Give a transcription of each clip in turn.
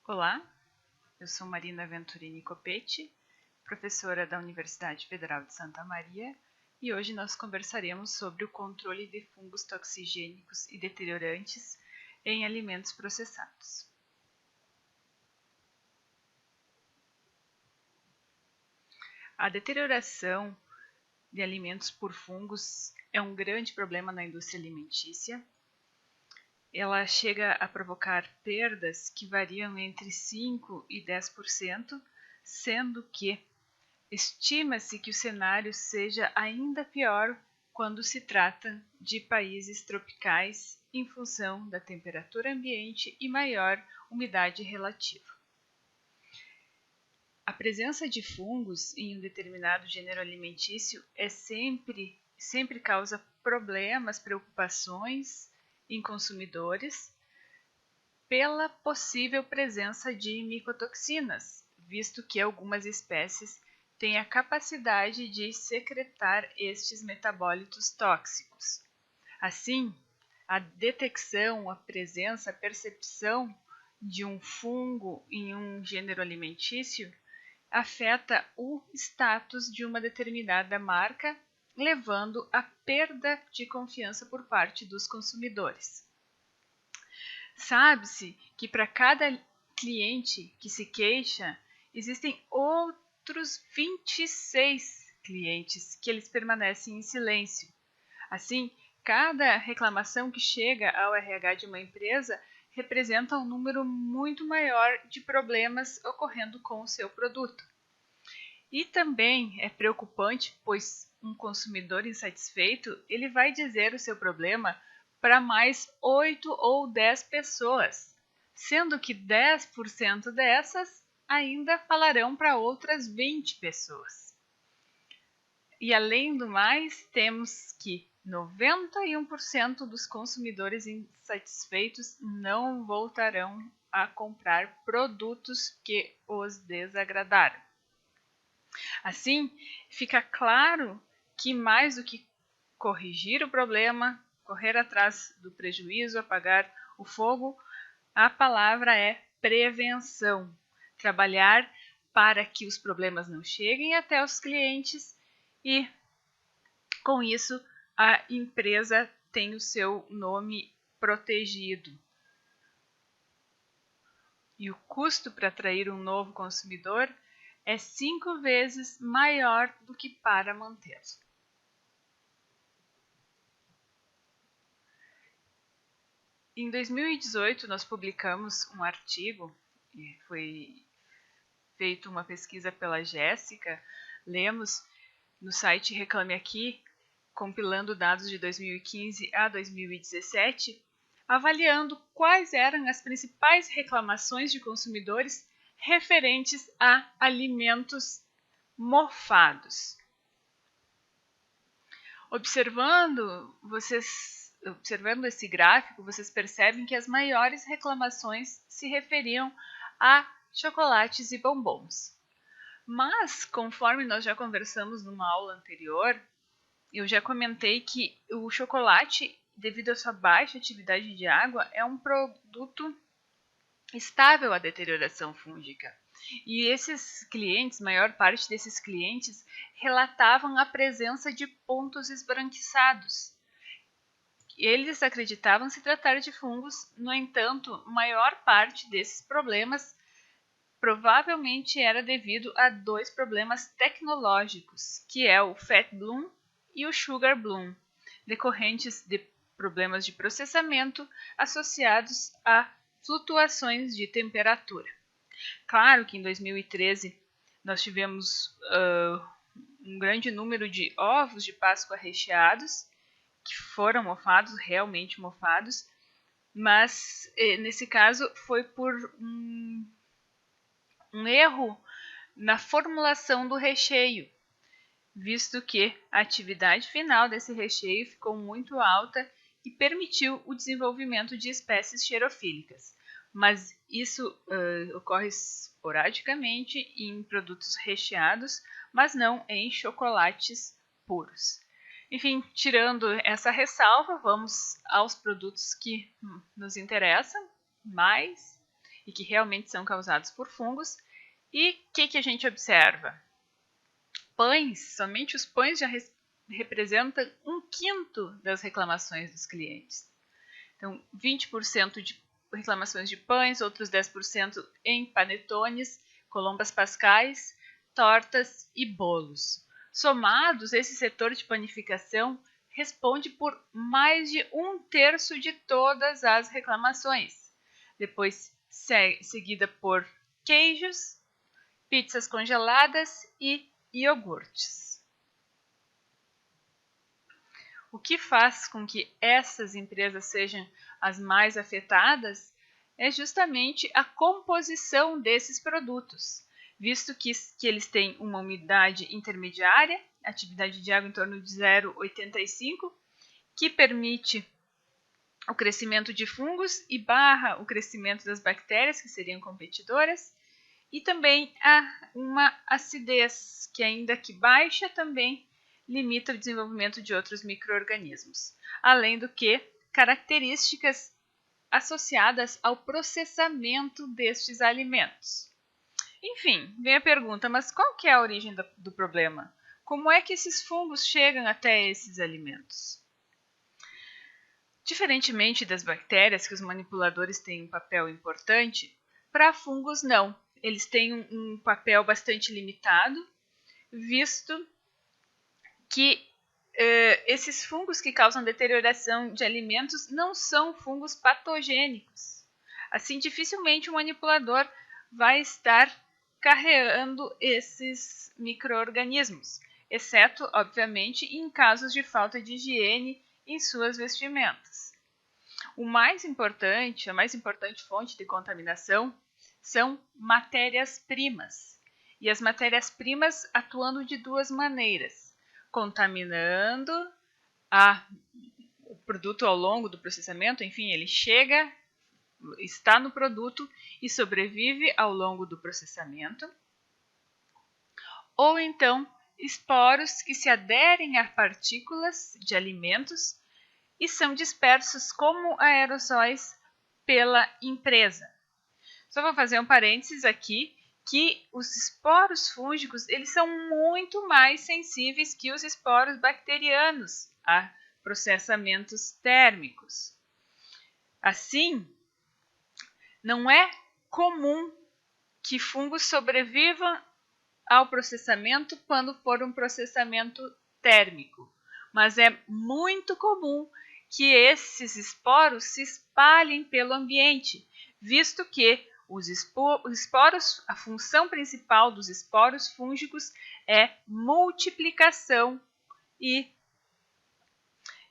Olá, eu sou Marina Venturini Coppetti, professora da Universidade Federal de Santa Maria, e hoje nós conversaremos sobre o controle de fungos toxigênicos e deteriorantes em alimentos processados. A deterioração de alimentos por fungos é um grande problema na indústria alimentícia. Ela chega a provocar perdas que variam entre 5% e 10%, sendo que estima-se que o cenário seja ainda pior quando se trata de países tropicais em função da temperatura ambiente e maior umidade relativa. A presença de fungos em um determinado gênero alimentício sempre causa problemas, preocupações em consumidores pela possível presença de micotoxinas, visto que algumas espécies têm a capacidade de secretar estes metabólitos tóxicos. Assim, a detecção, a presença, a percepção de um fungo em um gênero alimentício afeta o status de uma determinada marca, levando à perda de confiança por parte dos consumidores. Sabe-se que para cada cliente que se queixa, existem outros 26 clientes que eles permanecem em silêncio. Assim, cada reclamação que chega ao RH de uma empresa representa um número muito maior de problemas ocorrendo com o seu produto. E também é preocupante, pois um consumidor insatisfeito, ele vai dizer o seu problema para mais 8 ou 10 pessoas, sendo que 10% dessas ainda falarão para outras 20 pessoas. E além do mais, temos que 91% dos consumidores insatisfeitos não voltarão a comprar produtos que os desagradaram. Assim, fica claro que mais do que corrigir o problema, correr atrás do prejuízo, apagar o fogo, a palavra é prevenção. Trabalhar para que os problemas não cheguem até os clientes e, com isso, a empresa tem o seu nome protegido. E o custo para atrair um novo consumidor é 5 vezes maior do que para manter. Em 2018, nós publicamos um artigo, foi feita uma pesquisa pela Jéssica Lemos, no site Reclame Aqui, compilando dados de 2015 a 2017, avaliando quais eram as principais reclamações de consumidores referentes a alimentos mofados. Observando esse gráfico, vocês percebem que as maiores reclamações se referiam a chocolates e bombons. Mas, conforme nós já conversamos numa aula anterior, eu já comentei que o chocolate, devido à sua baixa atividade de água, é um produto estável à deterioração fúngica. E esses clientes, maior parte desses clientes, relatavam a presença de pontos esbranquiçados. Eles acreditavam se tratar de fungos, no entanto, maior parte desses problemas provavelmente era devido a dois problemas tecnológicos, que é o Fat Bloom e o Sugar Bloom, decorrentes de problemas de processamento associados a flutuações de temperatura. Claro que em 2013 nós tivemos um grande número de ovos de Páscoa recheados, que foram mofados, realmente mofados, mas nesse caso foi por um erro na formulação do recheio, visto que a atividade final desse recheio ficou muito alta e permitiu o desenvolvimento de espécies xerofílicas. Mas isso ocorre esporadicamente em produtos recheados, mas não em chocolates puros. Enfim, tirando essa ressalva, vamos aos produtos que nos interessam mais e que realmente são causados por fungos. E o que a gente observa? Somente os pães já representam 1/5 das reclamações dos clientes. Então, 20% de reclamações de pães, outros 10% em panetones, colombas pascais, tortas e bolos. Somados, esse setor de panificação responde por mais de 1/3 de todas as reclamações. Depois, seguida por queijos, pizzas congeladas e iogurtes. O que faz com que essas empresas sejam as mais afetadas é justamente a composição desses produtos, visto que eles têm uma umidade intermediária, atividade de água em torno de 0,85, que permite o crescimento de fungos e barra o crescimento das bactérias, que seriam competidoras, e também há uma acidez, que ainda que baixa, também limita o desenvolvimento de outros micro-organismos, além do que características associadas ao processamento destes alimentos. Enfim, vem a pergunta, mas qual que é a origem do problema? Como é que esses fungos chegam até esses alimentos? Diferentemente das bactérias, que os manipuladores têm um papel importante, para fungos não. Eles têm um papel bastante limitado, visto que esses fungos que causam deterioração de alimentos não são fungos patogênicos. Assim, dificilmente o manipulador vai estar carregando esses micro-organismos, exceto, obviamente, em casos de falta de higiene em suas vestimentas. A mais importante fonte de contaminação são matérias-primas. E as matérias-primas atuando de duas maneiras: contaminando o produto ao longo do processamento, enfim, ele está no produto e sobrevive ao longo do processamento, ou então esporos que se aderem a partículas de alimentos e são dispersos como aerossóis pela empresa. Só vou fazer um parênteses aqui, que os esporos fúngicos eles são muito mais sensíveis que os esporos bacterianos a processamentos térmicos. Assim, não é comum que fungos sobrevivam ao processamento quando for um processamento térmico, mas é muito comum que esses esporos se espalhem pelo ambiente, visto que os esporos, a função principal dos esporos fúngicos é multiplicação e,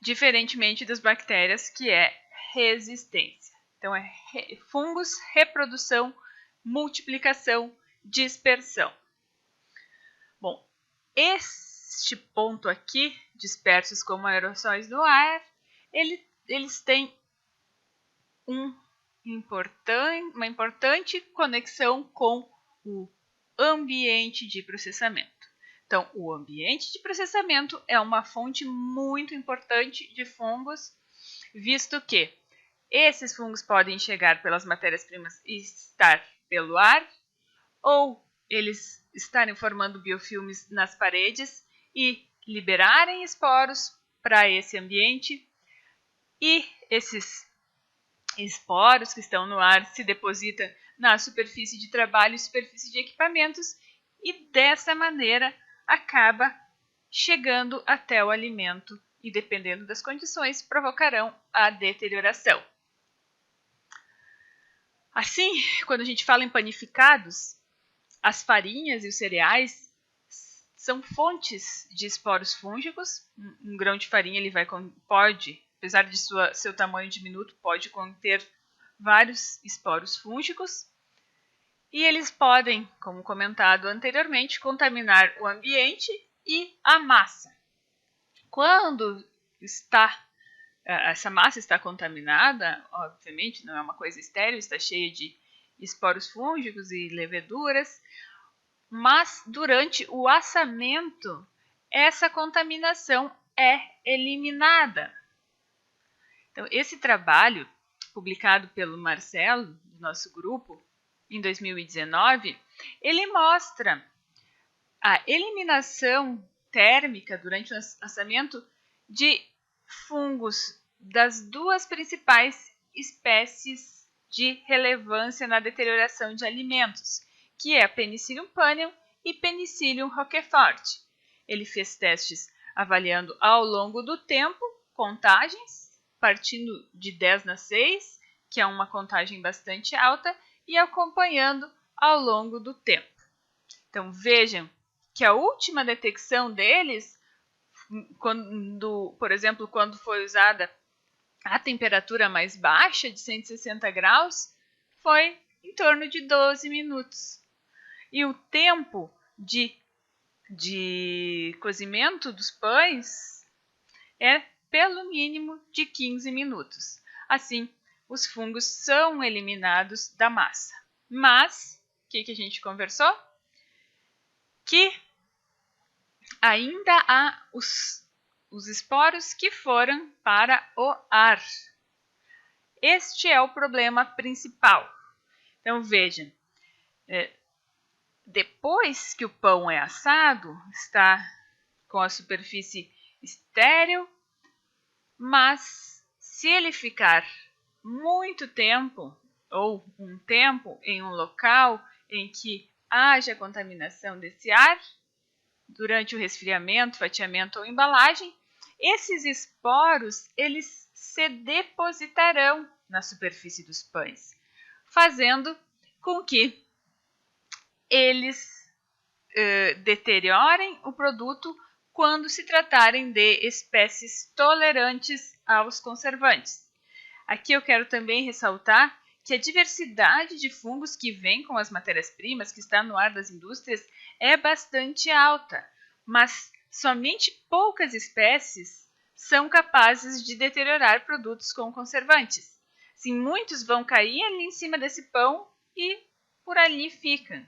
diferentemente das bactérias, que é resistência. Então, é fungos, reprodução, multiplicação, dispersão. Bom, este ponto aqui, dispersos como aerossóis do ar, eles têm uma importante conexão com o ambiente de processamento. Então, o ambiente de processamento é uma fonte muito importante de fungos, visto que esses fungos podem chegar pelas matérias-primas e estar pelo ar, ou eles estarem formando biofilmes nas paredes e liberarem esporos para esse ambiente, e esses esporos que estão no ar se depositam na superfície de trabalho e superfície de equipamentos, e dessa maneira acaba chegando até o alimento e, dependendo das condições, provocarão a deterioração. Assim, quando a gente fala em panificados, as farinhas e os cereais são fontes de esporos fúngicos. Um grão de farinha ele pode, apesar de seu tamanho diminuto, pode conter vários esporos fúngicos. E eles podem, como comentado anteriormente, contaminar o ambiente e a massa. Quando essa massa está contaminada, obviamente não é uma coisa estéril, está cheia de esporos fúngicos e leveduras, mas durante o assamento, essa contaminação é eliminada. Então, esse trabalho, publicado pelo Marcelo, do nosso grupo, em 2019, ele mostra a eliminação térmica durante o assamento de fungos das duas principais espécies de relevância na deterioração de alimentos, que é a Penicillium panium e Penicillium roquefort. Ele fez testes avaliando ao longo do tempo contagens, partindo de 10/6, que é uma contagem bastante alta, e acompanhando ao longo do tempo. Então vejam que a última detecção deles, por exemplo, quando foi usada a temperatura mais baixa, de 160 graus, foi em torno de 12 minutos. E o tempo de cozimento dos pães é pelo mínimo de 15 minutos. Assim, os fungos são eliminados da massa. Mas, o que a gente conversou? Que ainda há os esporos que foram para o ar. Este é o problema principal. Então, vejam, depois que o pão é assado, está com a superfície estéril, mas se ele ficar muito tempo, ou um tempo, em um local em que haja contaminação desse ar, durante o resfriamento, fatiamento ou embalagem, esses esporos eles se depositarão na superfície dos pães, fazendo com que eles deteriorem o produto quando se tratarem de espécies tolerantes aos conservantes. Aqui eu quero também ressaltar que a diversidade de fungos que vem com as matérias-primas, que está no ar das indústrias, é bastante alta, mas somente poucas espécies são capazes de deteriorar produtos com conservantes. Sim, muitos vão cair ali em cima desse pão e por ali ficam,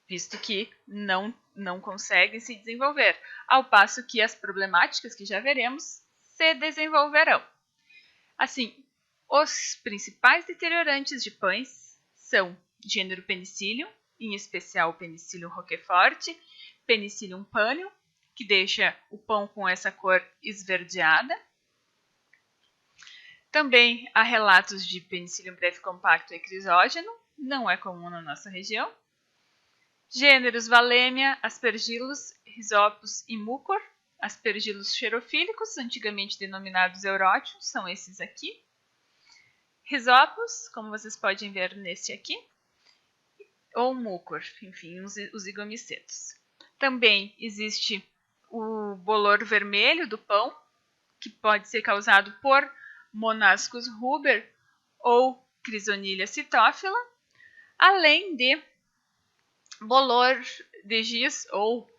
visto que não conseguem se desenvolver, ao passo que as problemáticas que já veremos se desenvolverão. Assim, os principais deteriorantes de pães são gênero Penicillium, em especial o Penicillium roquefort, Penicillium panium, que deixa o pão com essa cor esverdeada. Também há relatos de Penicillium breve compacto e crisógeno, não é comum na nossa região. Gêneros Vallemia, Aspergillus, Rhizopus e Mucor, Aspergillus xerofílicos, antigamente denominados Eurótios, são esses aqui. Rhizopus, como vocês podem ver neste aqui, ou Mucor, enfim, os zigomicetos. Também existe o bolor vermelho do pão, que pode ser causado por Monascus ruber ou Crisonillia cytophila, além de bolor de giz ou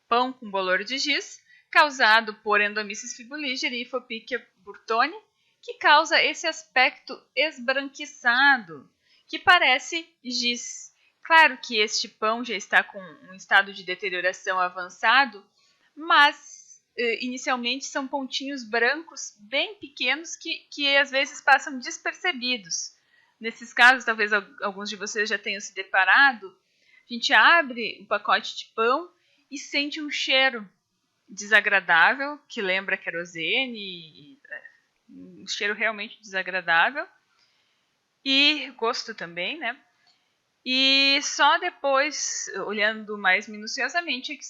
pão com bolor de giz, causado por Endomyces fibuligeri e Fopicia burtoni, que causa esse aspecto esbranquiçado, que parece giz. Claro que este pão já está com um estado de deterioração avançado, mas inicialmente são pontinhos brancos bem pequenos que às vezes passam despercebidos. Nesses casos, talvez alguns de vocês já tenham se deparado, a gente abre um pacote de pão e sente um cheiro desagradável, que lembra querosene, um cheiro realmente desagradável, e gosto também, né? E só depois, olhando mais minuciosamente, é que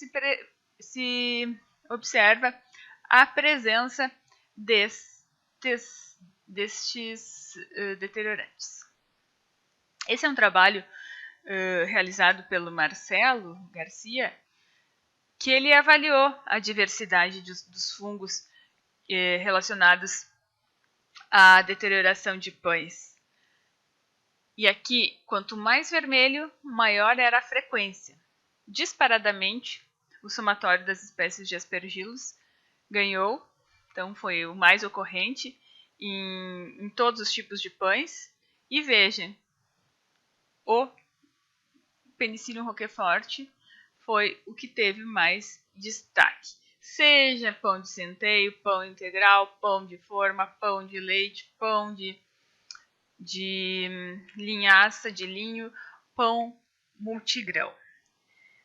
se observa a presença destes deteriorantes. Esse é um trabalho realizado pelo Marcelo Garcia, que ele avaliou a diversidade dos fungos relacionados à deterioração de pães. E aqui, quanto mais vermelho, maior era a frequência. Disparadamente, o somatório das espécies de Aspergillus ganhou, então foi o mais ocorrente em todos os tipos de pães. E vejam, o Penicillium roquefort foi o que teve mais destaque. Seja pão de centeio, pão integral, pão de forma, pão de leite, pão de linhaça, de linho, pão multigrão.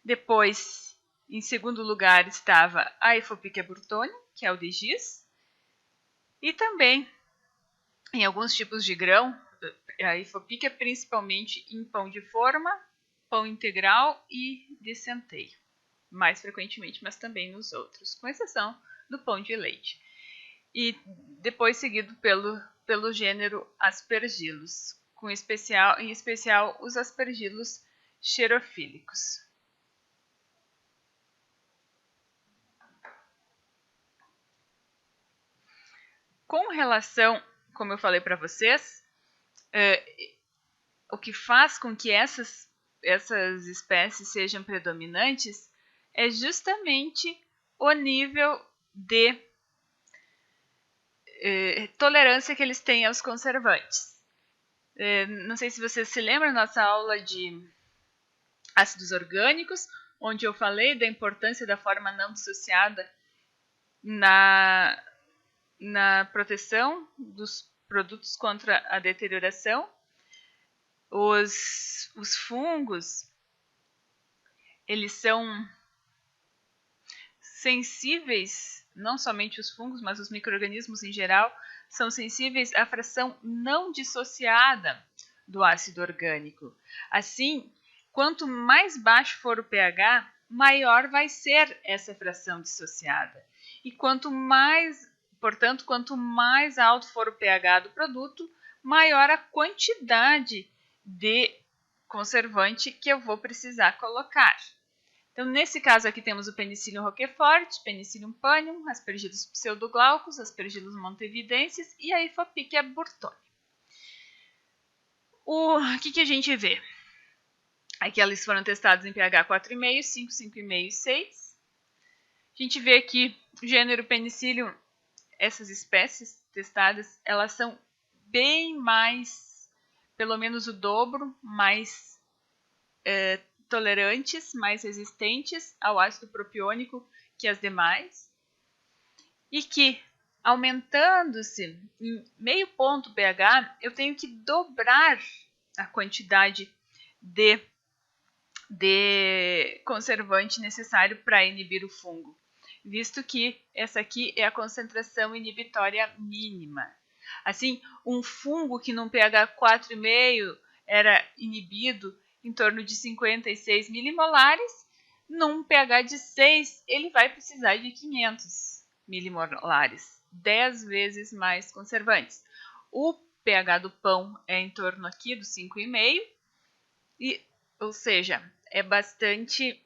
Depois, em segundo lugar, estava a Efopícia burtoni, que é o de giz. E também, em alguns tipos de grão, a Efopícia principalmente em pão de forma, pão integral e de centeio. Mais frequentemente, mas também nos outros, com exceção do pão de leite. E depois seguido pelo gênero Aspergillus, em especial os Aspergillus xerofílicos. Com relação, como eu falei para vocês, o que faz com que essas espécies sejam predominantes é justamente o nível de tolerância que eles têm aos conservantes. Não sei se vocês se lembram da nossa aula de ácidos orgânicos, onde eu falei da importância da forma não dissociada na proteção dos produtos contra a deterioração. Os fungos, eles são sensíveis, não somente os fungos, mas os micro-organismos em geral, são sensíveis à fração não dissociada do ácido orgânico. Assim, quanto mais baixo for o pH, maior vai ser essa fração dissociada. E quanto mais alto for o pH do produto, maior a quantidade de conservante que eu vou precisar colocar. Então, nesse caso aqui temos o Penicillium roquefort, Penicillium panium, Aspergillus pseudoglaucus, Aspergillus montevidensis e a Efopícia burtoni. O que a gente vê? Aqui elas foram testadas em pH 4,5, 5, 5,5 e 6. A gente vê que o gênero Penicillium, essas espécies testadas, elas são bem mais, pelo menos o dobro, mais tolerantes, mais resistentes ao ácido propiônico que as demais, e que, aumentando-se em meio ponto pH, eu tenho que dobrar a quantidade de conservante necessário para inibir o fungo, visto que essa aqui é a concentração inibitória mínima. Assim, um fungo que num pH 4,5 era inibido em torno de 56 milimolares, num pH de 6 ele vai precisar de 500 milimolares, 10 vezes mais conservantes. O pH do pão é em torno aqui do 5,5, ou seja, é bastante,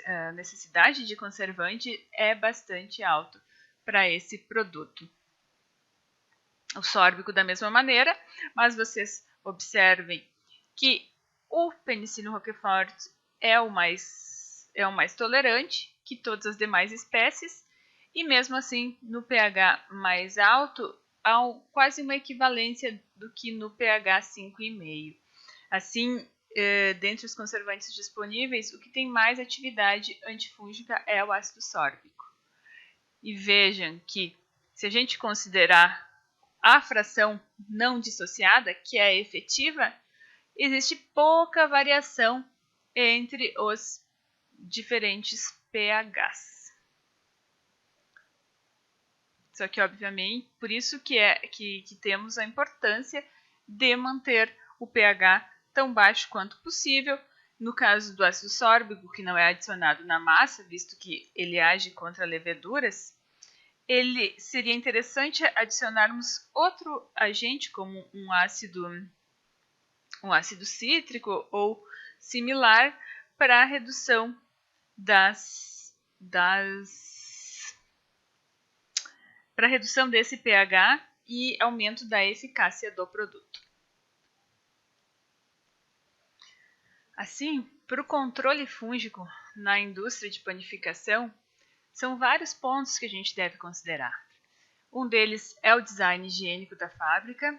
a necessidade de conservante é bastante alta para esse produto. O sórbico da mesma maneira, mas vocês observem que o Penicillium roquefort é o mais tolerante que todas as demais espécies, e mesmo assim, no pH mais alto, há quase uma equivalência do que no pH 5,5. Assim, dentre os conservantes disponíveis, o que tem mais atividade antifúngica é o ácido sórbico. E vejam que, se a gente considerar a fração não dissociada, que é efetiva, existe pouca variação entre os diferentes pHs. Só que, obviamente, por isso que temos a importância de manter o pH tão baixo quanto possível. No caso do ácido sórbico, que não é adicionado na massa, visto que ele age contra leveduras, seria interessante adicionarmos outro agente, como um ácido cítrico ou similar, para a redução para a redução desse pH e aumento da eficácia do produto. Assim, para o controle fúngico na indústria de panificação, são vários pontos que a gente deve considerar. Um deles é o design higiênico da fábrica.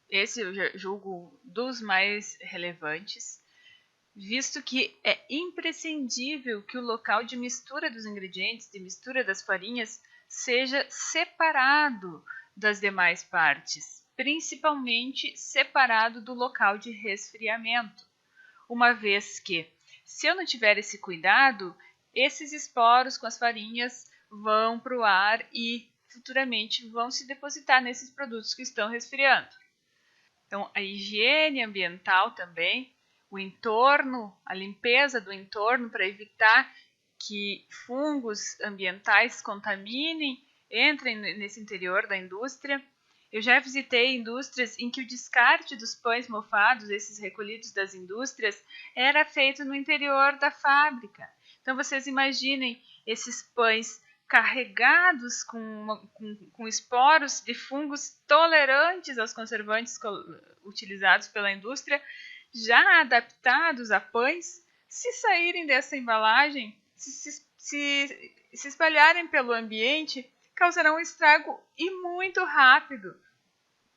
Esse eu julgo dos mais relevantes, visto que é imprescindível que o local de mistura dos ingredientes, de mistura das farinhas, seja separado das demais partes, principalmente separado do local de resfriamento. uma vez que, se eu não tiver esse cuidado, esses esporos com as farinhas vão para o ar e futuramente vão se depositar nesses produtos que estão resfriando. Então, a higiene ambiental também, o entorno, a limpeza do entorno para evitar que fungos ambientais contaminem, entrem nesse interior da indústria. Eu já visitei indústrias em que o descarte dos pães mofados, esses recolhidos das indústrias, era feito no interior da fábrica. Então, vocês imaginem esses pães carregados com esporos de fungos tolerantes aos conservantes utilizados pela indústria, já adaptados a pães, se saírem dessa embalagem, se espalharem pelo ambiente, causarão um estrago e muito rápido,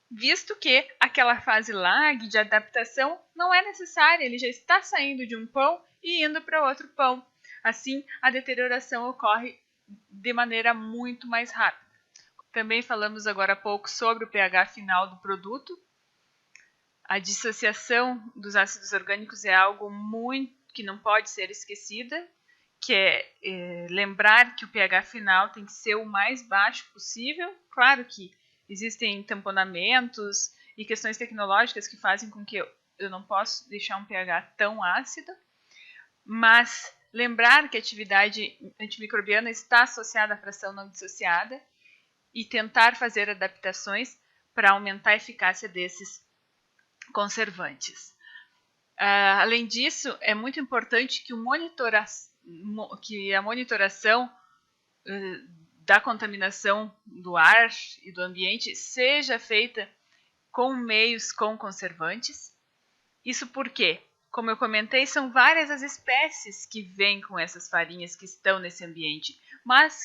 visto que aquela fase lag de adaptação não é necessária, ele já está saindo de um pão e indo para outro pão. Assim, a deterioração ocorre de maneira muito mais rápida. Também falamos agora há pouco sobre o pH final do produto. A dissociação dos ácidos orgânicos é algo que não pode ser esquecida, que é lembrar que o pH final tem que ser o mais baixo possível. Claro que existem tamponamentos e questões tecnológicas que fazem com que eu não possa deixar um pH tão ácido, mas lembrar que a atividade antimicrobiana está associada à fração não dissociada e tentar fazer adaptações para aumentar a eficácia desses conservantes. Além disso, é muito importante que a monitoração da contaminação do ar e do ambiente seja feita com meios com conservantes. Isso porque, como eu comentei, são várias as espécies que vêm com essas farinhas que estão nesse ambiente, mas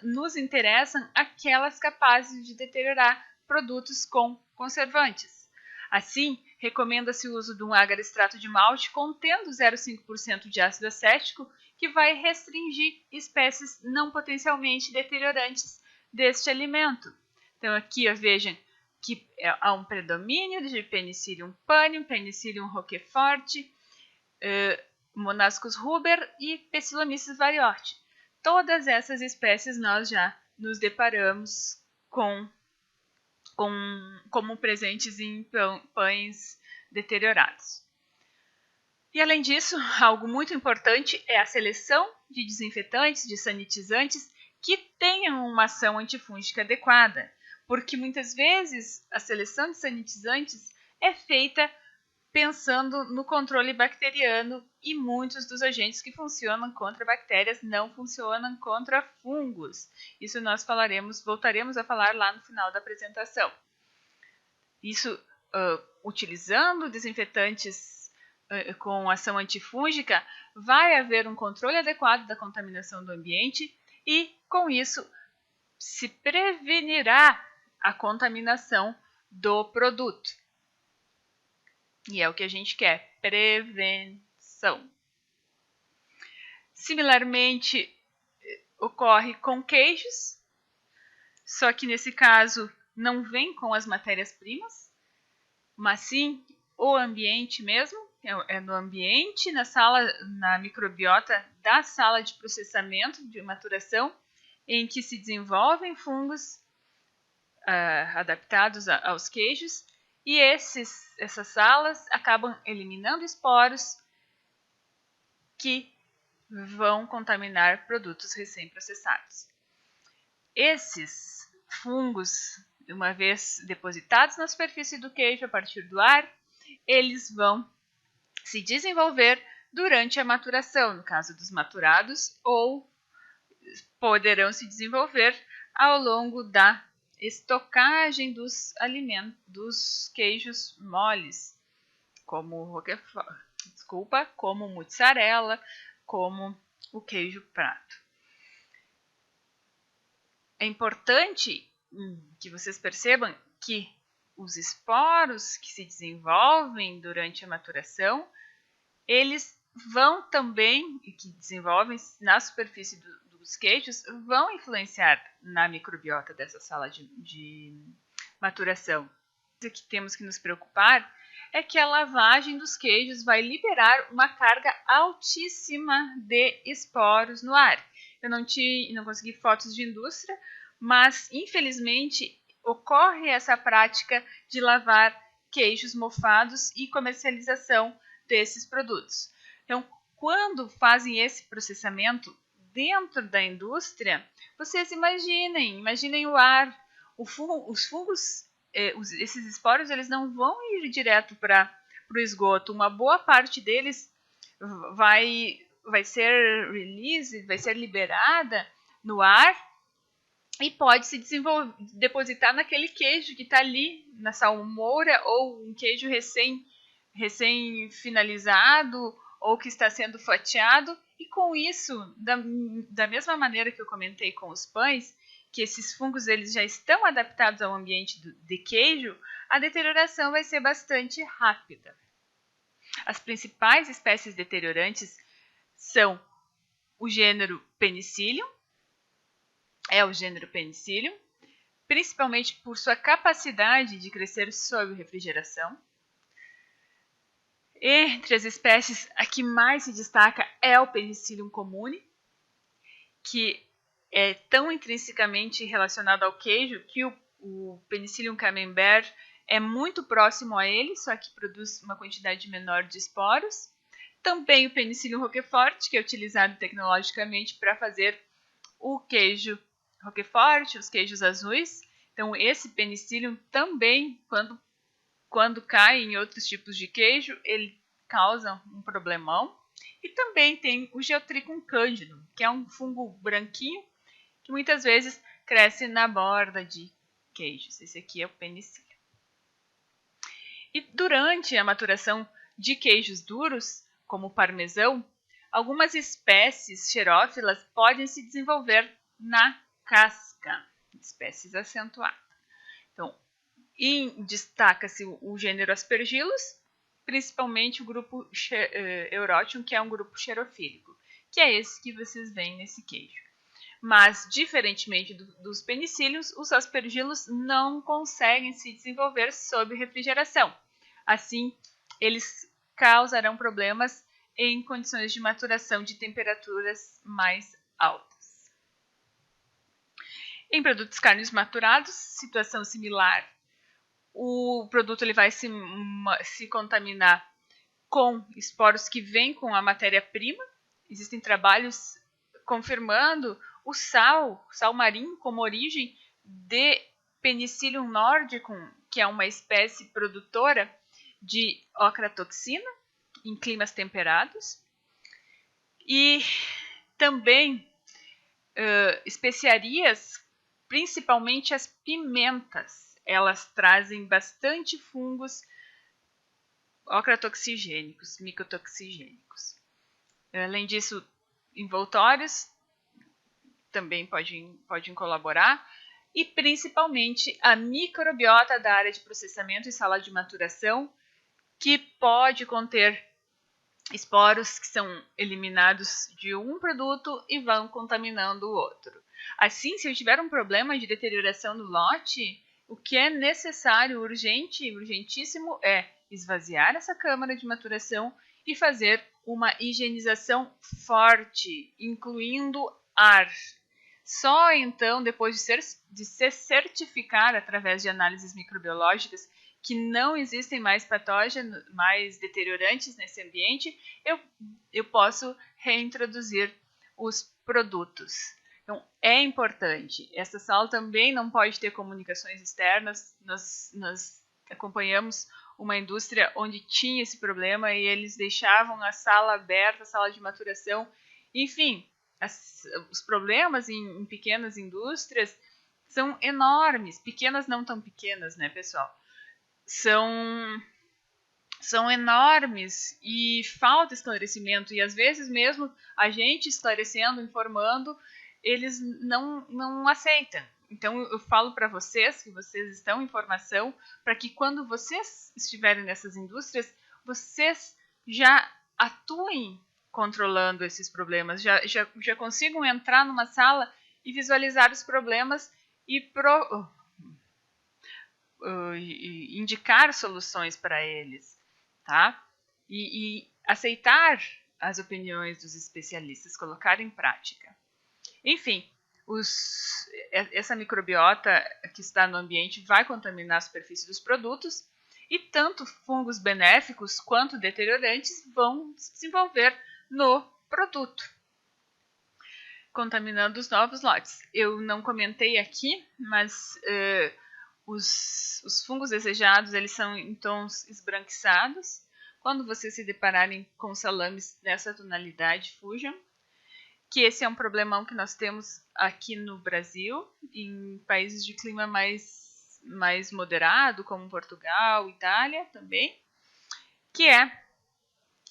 nos interessam aquelas capazes de deteriorar produtos com conservantes. Assim, recomenda-se o uso de um agar-extrato de malte contendo 0,5% de ácido acético, que vai restringir espécies não potencialmente deteriorantes deste alimento. Então aqui, vejam que há um predomínio de Penicillium panium, Penicillium roquefort, Monascus ruber e Pecillomyces variote. Todas essas espécies nós já nos deparamos como presentes em pães deteriorados. E além disso, algo muito importante é a seleção de desinfetantes, de sanitizantes que tenham uma ação antifúngica adequada, porque muitas vezes a seleção de sanitizantes é feita pensando no controle bacteriano e muitos dos agentes que funcionam contra bactérias não funcionam contra fungos. Isso nós voltaremos a falar lá no final da apresentação. Isso utilizando desinfetantes com ação antifúngica, vai haver um controle adequado da contaminação do ambiente e, com isso, se prevenirá a contaminação do produto. E é o que a gente quer, prevenção. Similarmente, ocorre com queijos, só que nesse caso não vem com as matérias-primas, mas sim o ambiente mesmo, é no ambiente, na microbiota da sala de processamento, de maturação, em que se desenvolvem fungos adaptados aos queijos, e essas salas acabam eliminando esporos que vão contaminar produtos recém-processados. Esses fungos, uma vez depositados na superfície do queijo a partir do ar, eles vão se desenvolver durante a maturação, no caso dos maturados, ou poderão se desenvolver ao longo da estocagem dos alimentos, dos queijos moles, como como mussarela, como o queijo prato. É importante que vocês percebam que os esporos que se desenvolvem durante a maturação, eles vão também, que desenvolvem na superfície dos queijos, vão influenciar na microbiota dessa sala de maturação. O que temos que nos preocupar é que a lavagem dos queijos vai liberar uma carga altíssima de esporos no ar. Eu não consegui fotos de indústria, mas infelizmente ocorre essa prática de lavar queijos mofados e comercialização desses produtos. Então, quando fazem esse processamento dentro da indústria, vocês imaginem o ar, os fungos, esses esporos, eles não vão ir direto para o esgoto. Uma boa parte deles vai ser vai ser liberada no ar e pode se depositar naquele queijo que está ali, na salmoura, ou um queijo recém finalizado, ou que está sendo fatiado. E com isso, da mesma maneira que eu comentei com os pães, que esses fungos eles já estão adaptados ao ambiente de queijo, a deterioração vai ser bastante rápida. As principais espécies deteriorantes são o gênero Penicillium, principalmente por sua capacidade de crescer sob refrigeração. Entre as espécies, a que mais se destaca é o Penicillium comune, que é tão intrinsecamente relacionado ao queijo que o Penicillium camembert é muito próximo a ele, só que produz uma quantidade menor de esporos. Também o Penicillium roquefort, que é utilizado tecnologicamente para fazer o queijo roquefort, os queijos azuis. Então, esse Penicillium também, quando cai em outros tipos de queijo, ele causa um problemão. E também tem o Geotrichum candidum, que é um fungo branquinho que muitas vezes cresce na borda de queijos. Esse aqui é o Penicillium. E durante a maturação de queijos duros, como o parmesão, algumas espécies xerófilas podem se desenvolver na casca, espécies acentuadas. Então, destaca-se o gênero Aspergillus, principalmente o grupo Eurotium, que é um grupo xerofílico, que é esse que vocês veem nesse queijo. Mas, diferentemente dos penicílios, os aspergillus não conseguem se desenvolver sob refrigeração. Assim, eles causarão problemas em condições de maturação de temperaturas mais altas. Em produtos carnes maturados, situação similar. O produto ele vai se contaminar com esporos que vêm com a matéria-prima. Existem trabalhos confirmando o sal marinho como origem de Penicillium nordicum, que é uma espécie produtora de ocratoxina em climas temperados. E também especiarias, principalmente as pimentas, elas trazem bastante fungos ocratoxigênicos, micotoxigênicos. Além disso, envoltórios também podem colaborar, e principalmente a microbiota da área de processamento e sala de maturação, que pode conter esporos que são eliminados de um produto e vão contaminando o outro. Assim, se eu tiver um problema de deterioração no lote, o que é necessário, urgentíssimo, é esvaziar essa câmara de maturação e fazer uma higienização forte, incluindo ar. Só então, depois de se certificar através de análises microbiológicas que não existem mais patógenos, mais deteriorantes nesse ambiente, eu posso reintroduzir os produtos. Então, é importante. Essa sala também não pode ter comunicações externas. Nós acompanhamos uma indústria onde tinha esse problema e eles deixavam a sala aberta, a sala de maturação. Enfim, os problemas em pequenas indústrias são enormes. Pequenas não tão pequenas, né, pessoal? São enormes e falta esclarecimento. E às vezes mesmo a gente esclarecendo, informando, eles não aceitam. Então eu falo para vocês que vocês estão em formação, para que quando vocês estiverem nessas indústrias, vocês já atuem controlando esses problemas, já consigam entrar numa sala e visualizar os problemas e indicar soluções para eles. tá? E aceitar as opiniões dos especialistas, colocar em prática. Enfim, essa microbiota que está no ambiente vai contaminar a superfície dos produtos e tanto fungos benéficos quanto deteriorantes vão se desenvolver no produto, contaminando os novos lotes. Eu não comentei aqui, mas os fungos desejados, eles são em tons esbranquiçados. Quando vocês se depararem com salames dessa tonalidade, fujam. Que esse é um problemão que nós temos aqui no Brasil, em países de clima mais moderado, como Portugal, Itália também, que é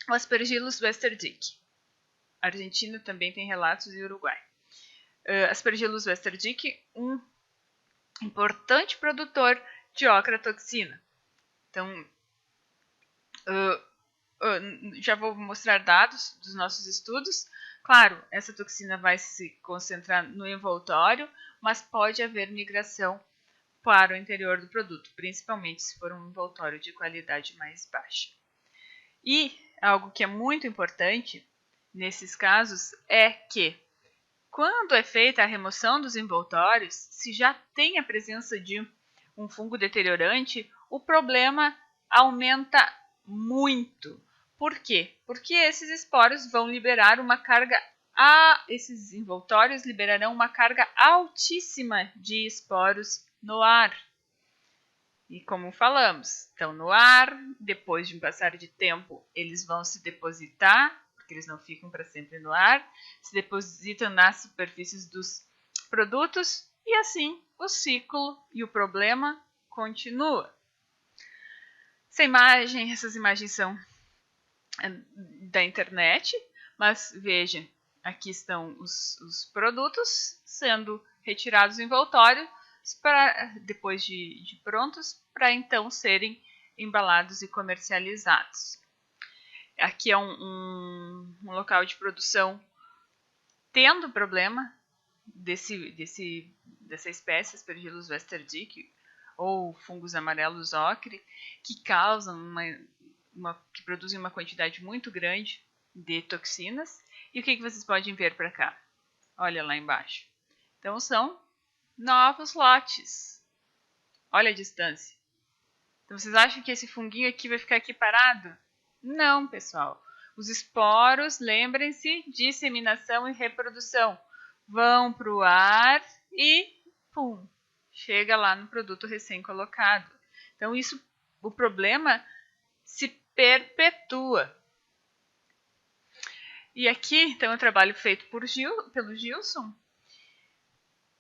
o Aspergillus westerdick. A Argentina também tem relatos e Uruguai. Aspergillus westerdick, um importante produtor de ocratoxina. Então, já vou mostrar dados dos nossos estudos. Claro, essa toxina vai se concentrar no envoltório, mas pode haver migração para o interior do produto, principalmente se for um envoltório de qualidade mais baixa. E algo que é muito importante nesses casos é que, quando é feita a remoção dos envoltórios, se já tem a presença de um fungo deteriorante, o problema aumenta muito. Por quê? Porque esses esporos vão liberar uma carga, esses envoltórios liberarão uma carga altíssima de esporos no ar. E como falamos, estão no ar, depois de um passar de tempo, eles vão se depositar, porque eles não ficam para sempre no ar, se depositam nas superfícies dos produtos e assim o ciclo e o problema continua. Essas imagens são da internet, mas veja, aqui estão os produtos sendo retirados do envoltório depois de prontos, para então serem embalados e comercializados. Aqui é um local de produção tendo problema dessa espécie, Aspergillus westerdick, ou fungos amarelos ocre, que causam que produzem uma quantidade muito grande de toxinas. E o que vocês podem ver para cá? Olha lá embaixo. Então, são novos lotes. Olha a distância. Então, vocês acham que esse funguinho aqui vai ficar aqui parado? Não, pessoal. Os esporos, lembrem-se, disseminação e reprodução. Vão para o ar e, pum, chega lá no produto recém-colocado. Então, o problema se perpetua. E aqui, então, o trabalho feito pelo Gilson,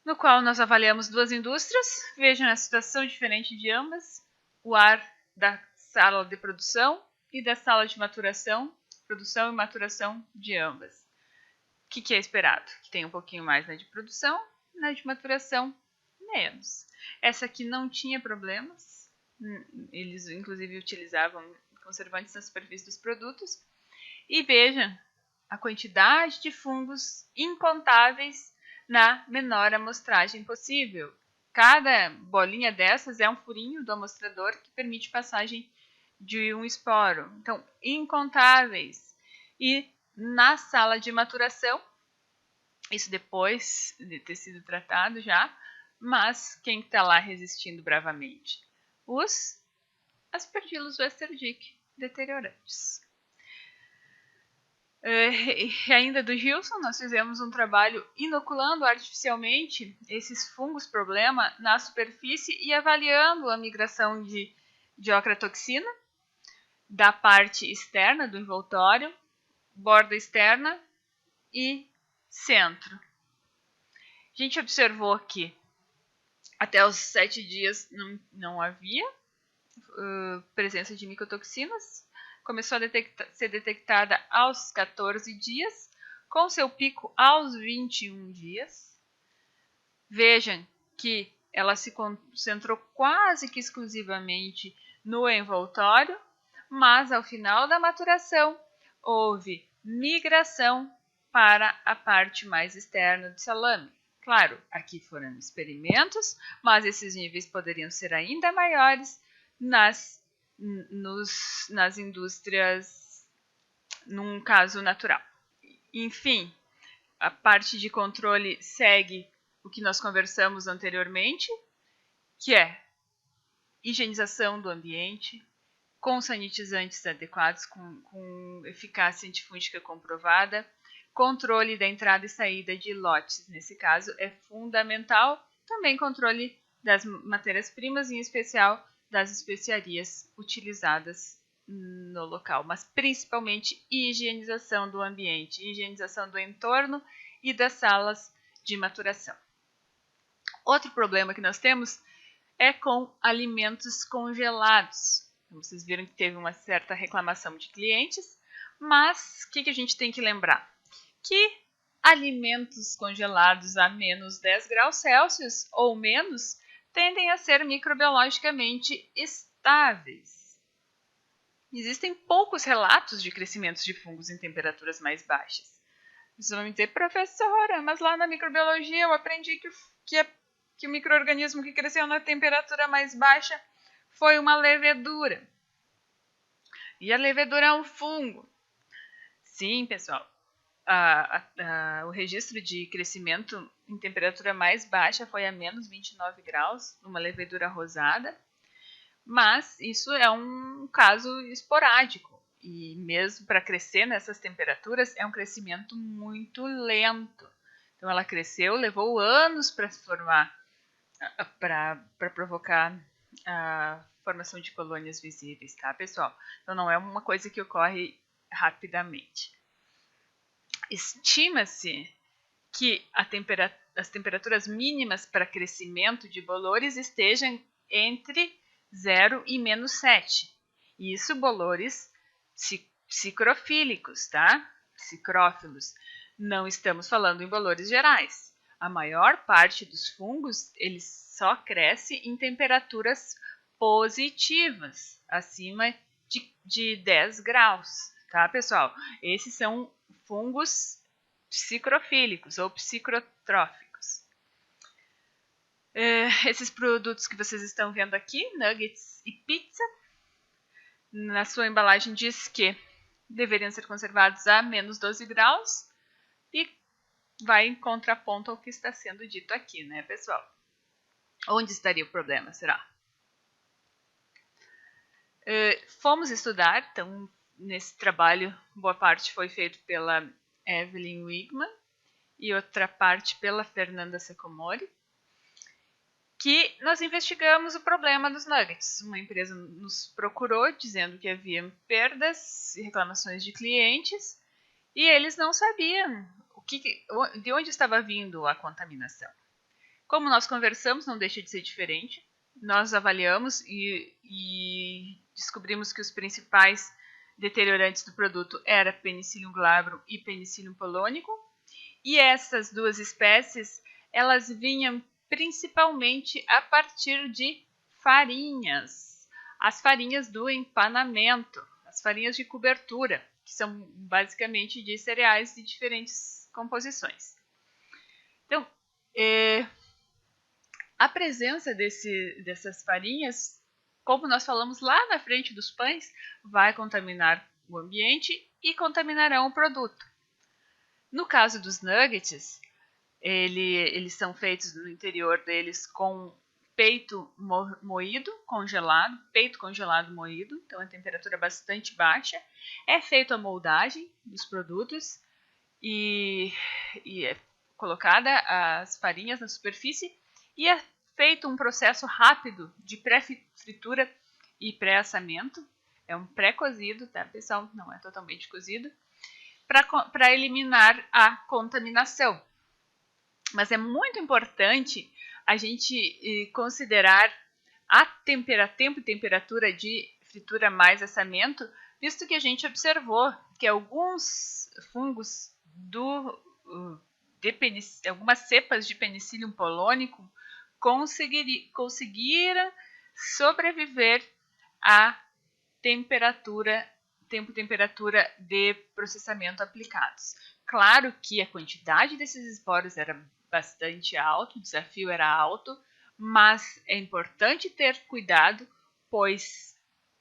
no qual nós avaliamos duas indústrias. Vejam a situação diferente de ambas. O ar da sala de produção e da sala de maturação, produção e maturação de ambas. O que é esperado? Que tenha um pouquinho mais na de produção, na de maturação, menos. Essa aqui não tinha problemas. Eles, inclusive, utilizavam conservantes na superfície dos produtos. E vejam a quantidade de fungos incontáveis na menor amostragem possível. Cada bolinha dessas é um furinho do amostrador que permite passagem de um esporo. Então, incontáveis. E na sala de maturação, isso depois de ter sido tratado já, mas quem está lá resistindo bravamente? Os Aspergillus westerdick deteriorantes. E ainda do Gilson, nós fizemos um trabalho inoculando artificialmente esses fungos problema na superfície e avaliando a migração de ocratoxina da parte externa do envoltório, borda externa e centro. A gente observou que até os 7 dias não havia presença de micotoxinas. Começou a ser detectada aos 14 dias, com seu pico aos 21 dias. Vejam que ela se concentrou quase que exclusivamente no envoltório, mas ao final da maturação houve migração para a parte mais externa do salame. Claro, aqui foram experimentos, mas esses níveis poderiam ser ainda maiores nas nas indústrias, num caso natural. Enfim, a parte de controle segue o que nós conversamos anteriormente, que é higienização do ambiente, com sanitizantes adequados, com eficácia antifúngica comprovada, controle da entrada e saída de lotes, nesse caso, é fundamental, também controle das matérias-primas, em especial das especiarias utilizadas no local, mas principalmente higienização do ambiente, higienização do entorno e das salas de maturação. Outro problema que nós temos é com alimentos congelados. Vocês viram que teve uma certa reclamação de clientes, mas o que a gente tem que lembrar? Que alimentos congelados a menos 10 graus Celsius ou menos tendem a ser microbiologicamente estáveis. Existem poucos relatos de crescimentos de fungos em temperaturas mais baixas. Vocês vão me dizer, professora, mas lá na microbiologia eu aprendi que o micro-organismo que cresceu na temperatura mais baixa foi uma levedura. E a levedura é um fungo. Sim, pessoal. O registro de crescimento em temperatura mais baixa foi a menos 29 graus, numa levedura rosada. Mas isso é um caso esporádico. E mesmo para crescer nessas temperaturas, é um crescimento muito lento. Então ela cresceu, levou anos para se formar, para provocar a formação de colônias visíveis, tá, pessoal? Então não é uma coisa que ocorre rapidamente. Estima-se que as temperaturas mínimas para crescimento de bolores estejam entre 0 e menos 7. Isso bolores psicrofílicos, tá? Psicrófilos. Não estamos falando em bolores gerais. A maior parte dos fungos, eles só cresce em temperaturas positivas, acima de 10 graus, tá, pessoal? Esses são fungos psicrofílicos ou psicrotróficos. Esses produtos que vocês estão vendo aqui, nuggets e pizza, na sua embalagem diz que deveriam ser conservados a menos 12 graus e vai em contraponto ao que está sendo dito aqui, né, pessoal? Onde estaria o problema, será? Fomos estudar, então, nesse trabalho, boa parte foi feito pela Evelyn Wigman e outra parte pela Fernanda Secomori, que nós investigamos o problema dos nuggets. Uma empresa nos procurou dizendo que havia perdas e reclamações de clientes e eles não sabiam de onde estava vindo a contaminação. Como nós conversamos, não deixa de ser diferente. Nós avaliamos e descobrimos que os principais deteriorantes do produto eram Penicillium glabrum e Penicillium polônico. E essas duas espécies, elas vinham principalmente a partir de farinhas. As farinhas do empanamento, as farinhas de cobertura, que são basicamente de cereais de diferentes composições. Então, a presença dessas farinhas, como nós falamos lá na frente dos pães, vai contaminar o ambiente e contaminarão o produto. No caso dos nuggets, eles são feitos no interior deles com peito moído, congelado, peito congelado moído, então a temperatura é bastante baixa. É feita a moldagem dos produtos e é colocada as farinhas na superfície e é feito um processo rápido de pré-fritura e pré-assamento. É um pré-cozido, tá, pessoal? Não é totalmente cozido, para eliminar a contaminação. Mas é muito importante a gente considerar tempo e temperatura de fritura mais assamento, visto que a gente observou que alguns fungos algumas cepas de Penicillium polônico conseguiram sobreviver a tempo e temperatura de processamento aplicados. Claro que a quantidade desses esporos era bastante alta, o desafio era alto, mas é importante ter cuidado, pois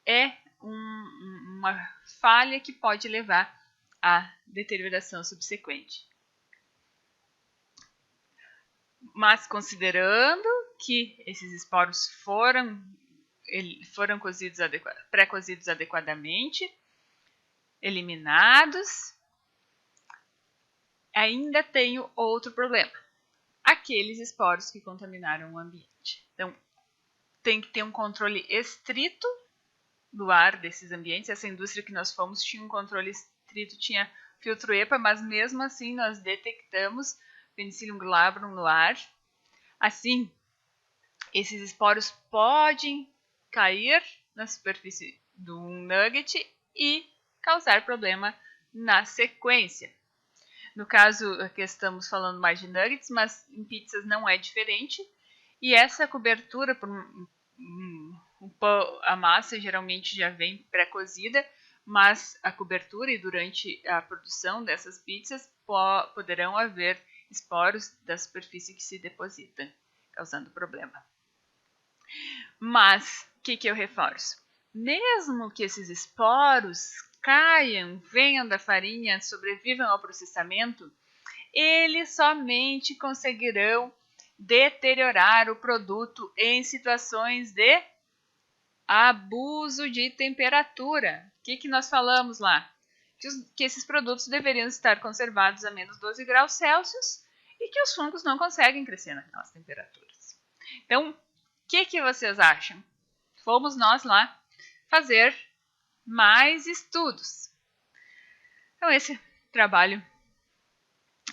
é uma falha que pode levar à deterioração subsequente. Mas considerando que esses esporos foram pré-cozidos adequadamente, eliminados, ainda tenho outro problema. Aqueles esporos que contaminaram o ambiente. Então, tem que ter um controle estrito do ar desses ambientes. Essa indústria que nós fomos tinha um controle estrito, tinha filtro EPA, mas mesmo assim nós detectamos Penicillium glabrum no ar. Assim, esses esporos podem cair na superfície do nugget e causar problema na sequência. No caso, aqui estamos falando mais de nuggets, mas em pizzas não é diferente. E essa cobertura, a massa geralmente já vem pré-cozida, mas a cobertura e durante a produção dessas pizzas poderão haver esporos da superfície que se depositam, causando problema. Mas, o que eu reforço? Mesmo que esses esporos caiam, venham da farinha, sobrevivam ao processamento, eles somente conseguirão deteriorar o produto em situações de abuso de temperatura. O que nós falamos lá? Que esses produtos deveriam estar conservados a menos 12 graus Celsius e que os fungos não conseguem crescer naquelas temperaturas. Então, o que vocês acham? Fomos nós lá fazer mais estudos. Então, esse trabalho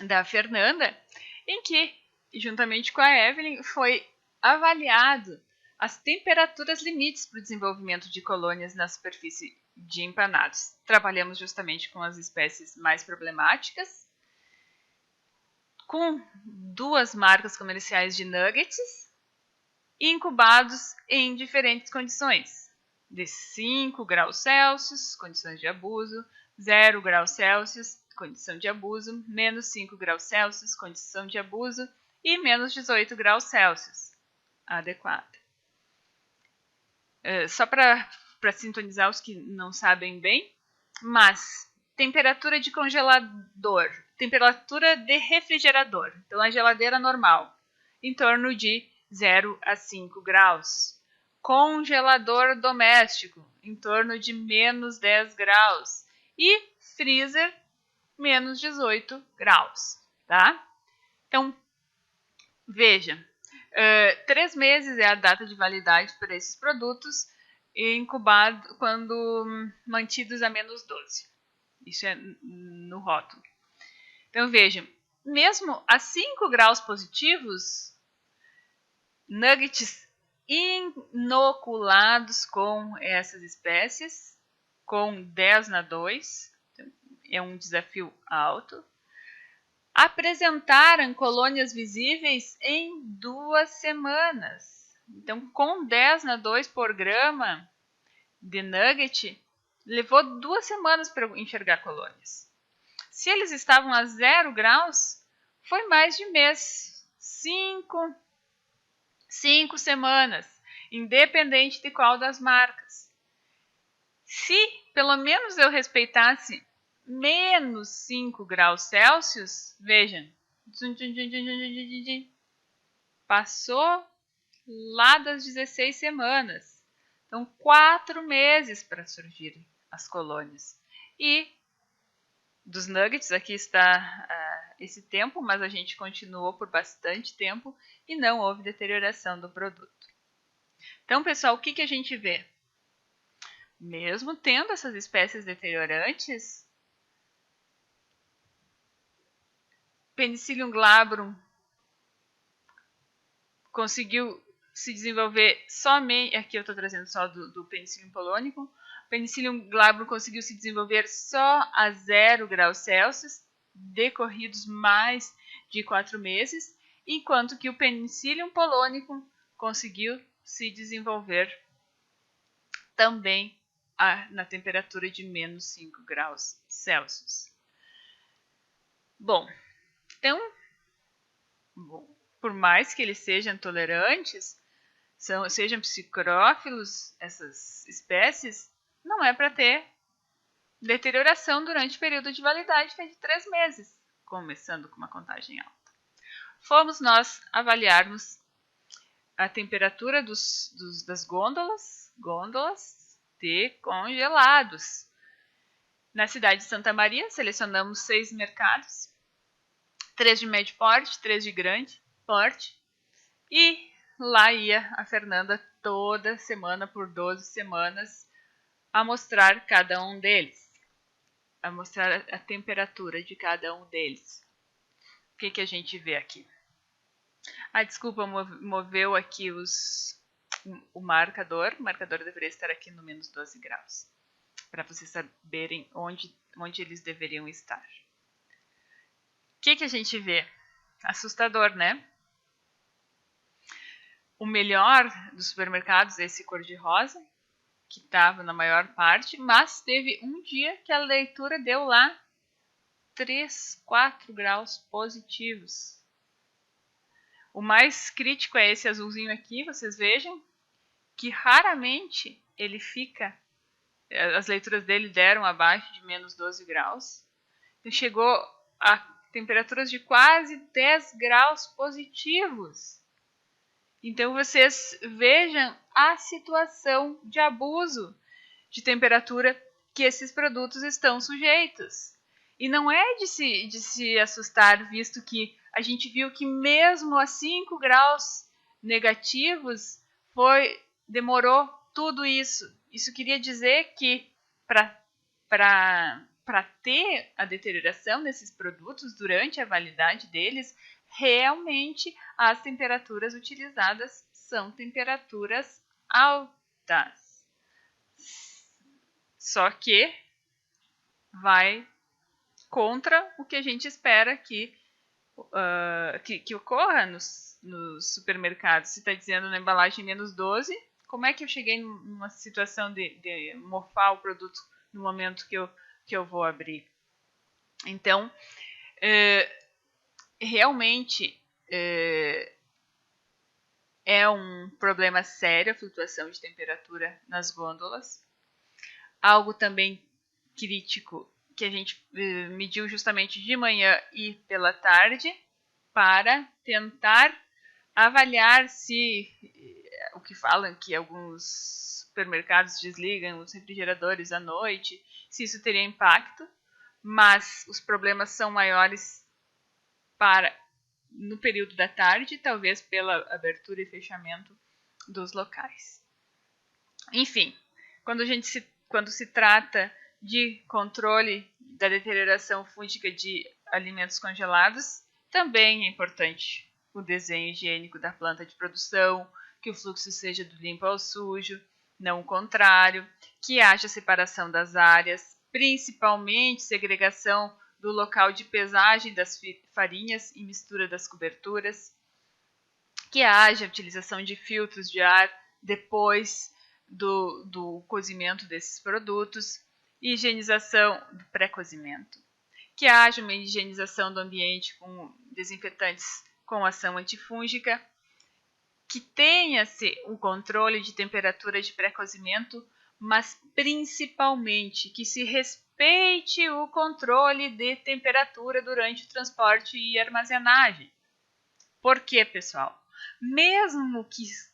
da Fernanda, em que, juntamente com a Evelyn, foi avaliado as temperaturas limites para o desenvolvimento de colônias na superfície de empanados. Trabalhamos justamente com as espécies mais problemáticas, com 2 marcas comerciais de nuggets, incubados em diferentes condições, de 5 graus Celsius, condições de abuso, 0 graus Celsius, condição de abuso, menos 5 graus Celsius, condição de abuso, e menos 18 graus Celsius, adequada. Só para sintonizar os que não sabem bem, mas temperatura de congelador, temperatura de refrigerador, então a geladeira normal, em torno de 0 a 5 graus. Congelador doméstico, em torno de menos 10 graus. E freezer, menos 18 graus, tá? Então, veja, 3 meses é a data de validade para esses produtos, incubado quando mantidos a menos 12. Isso é no rótulo. Então, vejam, mesmo a 5 graus positivos, nuggets inoculados com essas espécies, com 10 na 2, é um desafio alto, apresentaram colônias visíveis em 2 semanas. Então, com 10 na 2 por grama de nugget, levou 2 semanas para enxergar colônias. Se eles estavam a 0 graus, foi mais de mês. 5 semanas, independente de qual das marcas. Se pelo menos eu respeitasse menos 5 graus Celsius, vejam, passou lá das 16 semanas. Então, 4 meses para surgirem as colônias. E dos nuggets, aqui está esse tempo, mas a gente continuou por bastante tempo e não houve deterioração do produto. Então, pessoal, o que a gente vê? Mesmo tendo essas espécies deteriorantes, Penicillium glabrum conseguiu se desenvolver somente, aqui eu estou trazendo só do Penicillium polonicum, Penicillium glabrum conseguiu se desenvolver só a 0 graus Celsius, decorridos mais de 4 meses, enquanto que o Penicillium polonicum conseguiu se desenvolver também na temperatura de menos 5 graus Celsius. Bom, então, por mais que eles sejam tolerantes, sejam psicófilos, essas espécies, não é para ter deterioração durante o período de validade, que é de 3 meses, começando com uma contagem alta. Fomos nós avaliarmos a temperatura das gôndolas de congelados. Na cidade de Santa Maria, selecionamos 6 mercados, 3 de médio porte, 3 de grande porte, e lá ia a Fernanda toda semana, por 12 semanas, a mostrar cada um deles, a mostrar a temperatura de cada um deles. O que a gente vê aqui? Desculpa, moveu aqui o marcador. O marcador deveria estar aqui no menos 12 graus, para vocês saberem onde eles deveriam estar. O que a gente vê? Assustador, né? O melhor dos supermercados é esse cor-de-rosa, que estava na maior parte, mas teve um dia que a leitura deu lá 3, 4 graus positivos. O mais crítico é esse azulzinho aqui, vocês vejam, que raramente ele fica, as leituras dele deram abaixo de menos 12 graus. Então chegou a temperaturas de quase 10 graus positivos. Então vocês vejam a situação de abuso de temperatura que esses produtos estão sujeitos. E não é de se assustar, visto que a gente viu que mesmo a 5 graus negativos demorou tudo isso. Isso queria dizer que para ter a deterioração desses produtos durante a validade deles, realmente as temperaturas utilizadas são temperaturas altas. Só que vai contra o que a gente espera que ocorra nos supermercados. Se está dizendo na embalagem menos 12, como é que eu cheguei numa situação de mofar o produto no momento que eu vou abrir? Então, realmente é um problema sério a flutuação de temperatura nas gôndolas. Algo também crítico que a gente mediu justamente de manhã e pela tarde para tentar avaliar se o que falam que alguns supermercados desligam os refrigeradores à noite, se isso teria impacto, mas os problemas são maiores no período da tarde, talvez pela abertura e fechamento dos locais. Enfim, quando se trata de controle da deterioração fúngica de alimentos congelados, também é importante o desenho higiênico da planta de produção, que o fluxo seja do limpo ao sujo, não o contrário, que haja separação das áreas, principalmente segregação do local de pesagem das farinhas e mistura das coberturas, que haja utilização de filtros de ar depois do cozimento desses produtos, higienização do pré-cozimento, que haja uma higienização do ambiente com desinfetantes com ação antifúngica, que tenha-se um controle de temperatura de pré-cozimento, mas principalmente que se respeite o controle de temperatura durante o transporte e armazenagem. Por quê, pessoal? Mesmo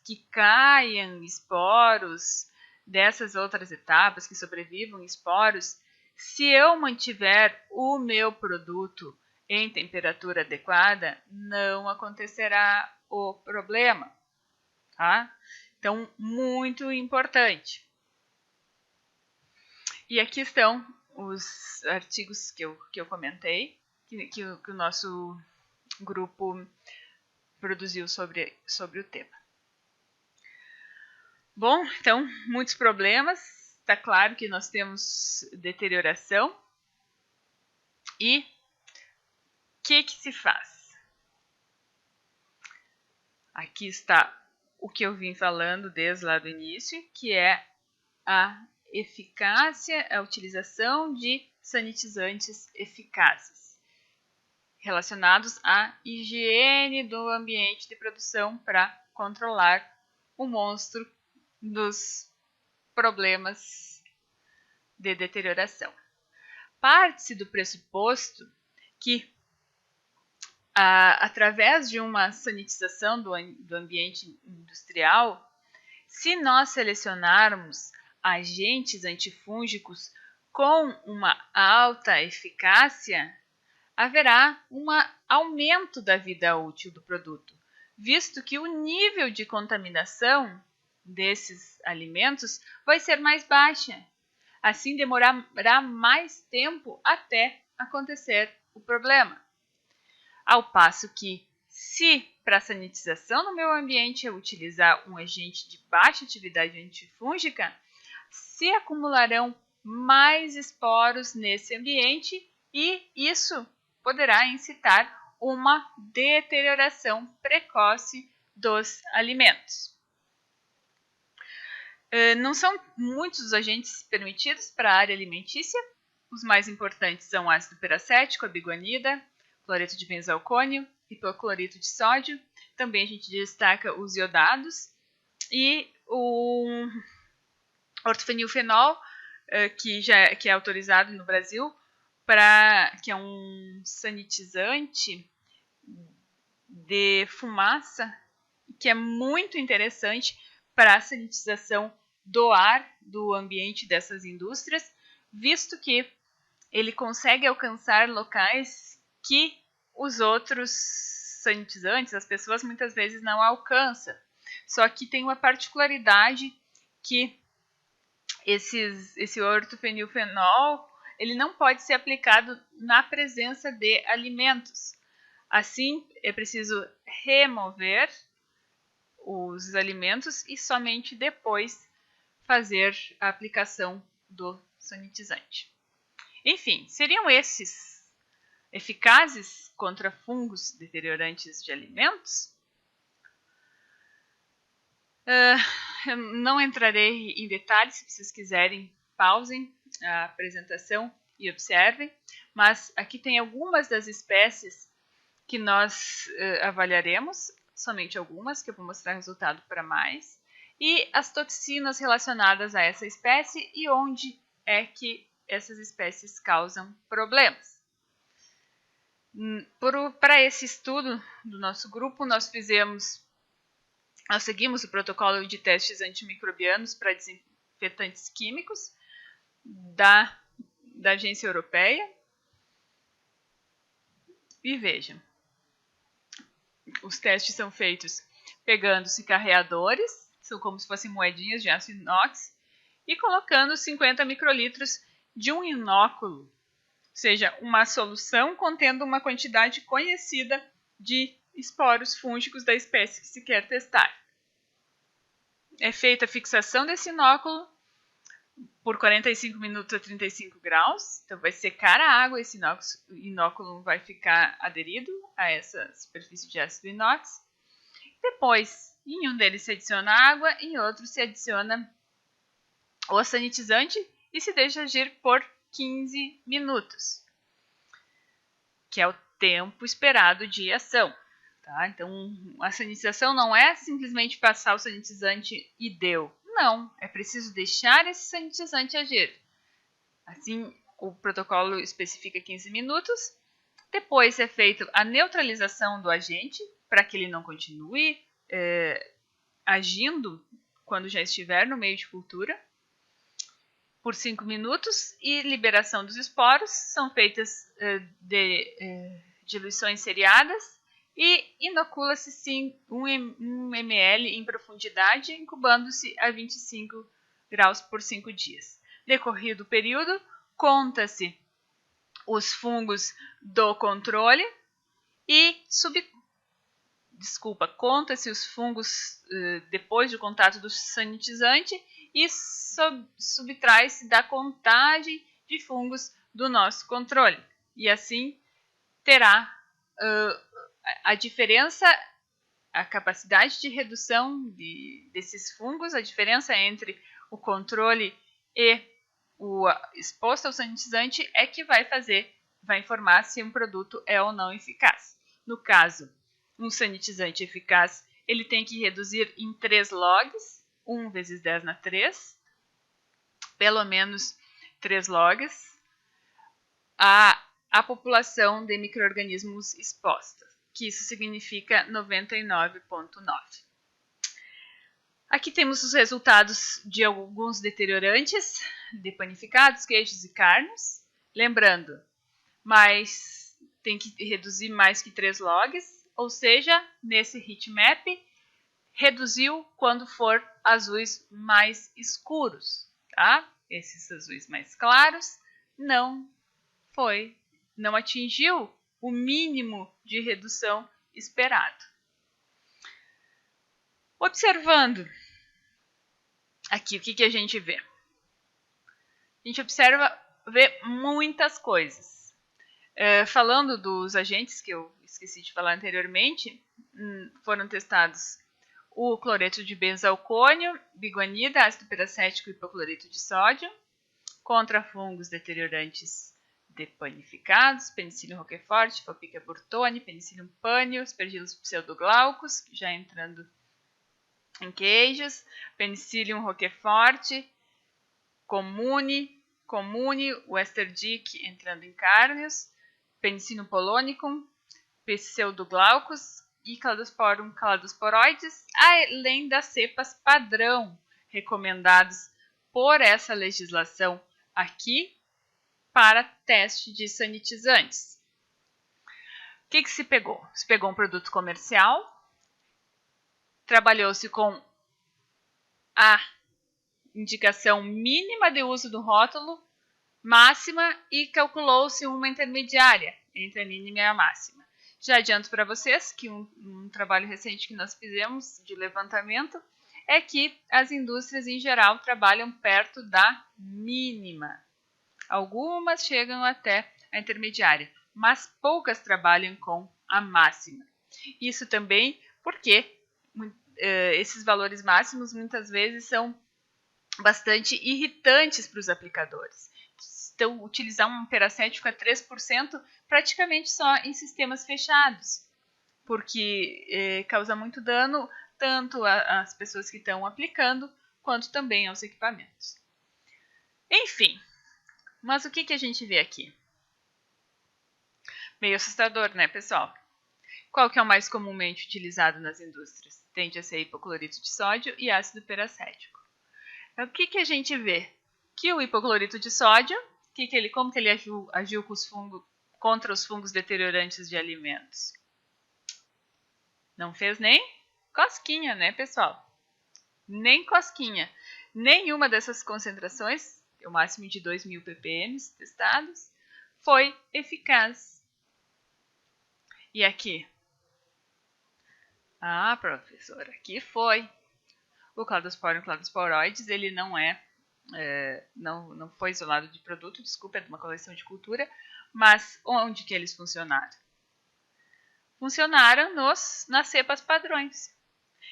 que caiam esporos dessas outras etapas, que sobrevivam esporos, se eu mantiver o meu produto em temperatura adequada, não acontecerá o problema. Tá? Então, muito importante. E aqui estão os artigos que eu comentei, que o nosso grupo produziu sobre o tema. Bom, então, muitos problemas. Está claro que nós temos deterioração. E o que se faz? Aqui está o que eu vim falando desde lá do início, que é a eficácia, a utilização de sanitizantes eficazes, relacionados à higiene do ambiente de produção para controlar o monstro dos problemas de deterioração. Parte-se do pressuposto que, através de uma sanitização do ambiente industrial, se nós selecionarmos agentes antifúngicos com uma alta eficácia, haverá um aumento da vida útil do produto, visto que o nível de contaminação desses alimentos vai ser mais baixa. Assim, demorará mais tempo até acontecer o problema. Ao passo que, se para a sanitização no meio ambiente eu utilizar um agente de baixa atividade antifúngica, se acumularão mais esporos nesse ambiente e isso poderá incitar uma deterioração precoce dos alimentos. Não são muitos os agentes permitidos para a área alimentícia. Os mais importantes são o ácido peracético, a biguanida, cloreto de benzalcônio, hipoclorito de sódio. Também a gente destaca os iodados e o ortofenilfenol, que é autorizado no Brasil, que é um sanitizante de fumaça, que é muito interessante para a sanitização do ar do ambiente dessas indústrias, visto que ele consegue alcançar locais que os outros sanitizantes, as pessoas muitas vezes não alcançam. Só que tem uma particularidade que esse ortofenilfenol ele não pode ser aplicado na presença de alimentos. Assim, é preciso remover os alimentos e somente depois fazer a aplicação do sanitizante. Enfim, seriam esses eficazes contra fungos deteriorantes de alimentos? Não entrarei em detalhes, se vocês quiserem, pausem a apresentação e observem, mas aqui tem algumas das espécies que nós avaliaremos, somente algumas, que eu vou mostrar resultado para mais, e as toxinas relacionadas a essa espécie e onde é que essas espécies causam problemas. Para esse estudo do nosso grupo, nós seguimos o protocolo de testes antimicrobianos para desinfetantes químicos da Agência Europeia. E vejam, os testes são feitos pegando-se carreadores, são como se fossem moedinhas de aço inox, e colocando 50 microlitros de um inóculo, ou seja, uma solução contendo uma quantidade conhecida de esporos fúngicos da espécie que se quer testar. É feita a fixação desse inóculo por 45 minutos a 35 graus, então vai secar a água, esse inóculo vai ficar aderido a essa superfície de ácido inox. Depois, em um deles se adiciona água, em outro se adiciona o sanitizante e se deixa agir por 15 minutos, que é o tempo esperado de ação. Tá? Então, a sanitização não é simplesmente passar o sanitizante e deu. Não, é preciso deixar esse sanitizante agir. Assim, o protocolo especifica 15 minutos. Depois é feita a neutralização do agente, para que ele não continue agindo quando já estiver no meio de cultura, por 5 minutos. E liberação dos esporos, são feitas diluições seriadas, e inocula-se 1 ml em profundidade, incubando-se a 25 graus por 5 dias. Decorrido o período, conta-se os fungos do controle e conta-se os fungos depois do contato do sanitizante e subtrai-se da contagem de fungos do nosso controle. E assim terá a diferença, a capacidade de redução desses fungos, a diferença entre o controle e o exposto ao sanitizante é que vai informar se um produto é ou não eficaz. No caso, um sanitizante eficaz ele tem que reduzir em 3 logs, 1 vezes 10 na 3, pelo menos 3 logs, a população de micro-organismos exposta, que isso significa 99,9. Aqui temos os resultados de alguns deteriorantes de panificados, queijos e carnes. Lembrando, mas tem que reduzir mais que 3 logs, ou seja, nesse heatmap, reduziu quando for azuis mais escuros, tá? Esses azuis mais claros não atingiu o mínimo de redução esperado. Observando aqui, o que a gente vê? A gente vê muitas coisas. Falando dos agentes que eu esqueci de falar anteriormente, foram testados o cloreto de benzalcônio, biguanida, ácido peracético e hipocloreto de sódio, contra fungos deteriorantes de panificados, Penicillium roquefort, Formica burtoni, Penicillium pânio, Aspergillus pseudoglaucus, já entrando em queijos, Penicillium roquefort, comune, Westerdick entrando em cárneos, Penicillium polonicum, pseudoglaucus e Cladosporum cladosporoides, além das cepas padrão recomendadas por essa legislação aqui para teste de sanitizantes. O que se pegou? Se pegou um produto comercial, trabalhou-se com a indicação mínima de uso do rótulo, máxima, e calculou-se uma intermediária entre a mínima e a máxima. Já adianto para vocês que um trabalho recente que nós fizemos de levantamento é que as indústrias em geral trabalham perto da mínima. Algumas chegam até a intermediária, mas poucas trabalham com a máxima. Isso também porque esses valores máximos muitas vezes são bastante irritantes para os aplicadores. Então, utilizar um peracético a 3% praticamente só em sistemas fechados, porque causa muito dano tanto às pessoas que estão aplicando, quanto também aos equipamentos. Enfim, mas o que a gente vê aqui? Meio assustador, né, pessoal? Qual que é o mais comumente utilizado nas indústrias? Tende a ser hipoclorito de sódio e ácido peracético. Então, o que a gente vê? Que o hipoclorito de sódio, como que ele agiu com os fungos, contra os fungos deteriorantes de alimentos? Não fez nem cosquinha, né, pessoal? Nem cosquinha. Nenhuma dessas concentrações, o máximo de 2.000 ppm testados, foi eficaz. E aqui? Ah, professora, aqui foi. O Cladosporium cladosporoides, ele não foi isolado de produto, desculpa, é de uma coleção de cultura, mas onde que eles funcionaram? Funcionaram nas cepas padrões.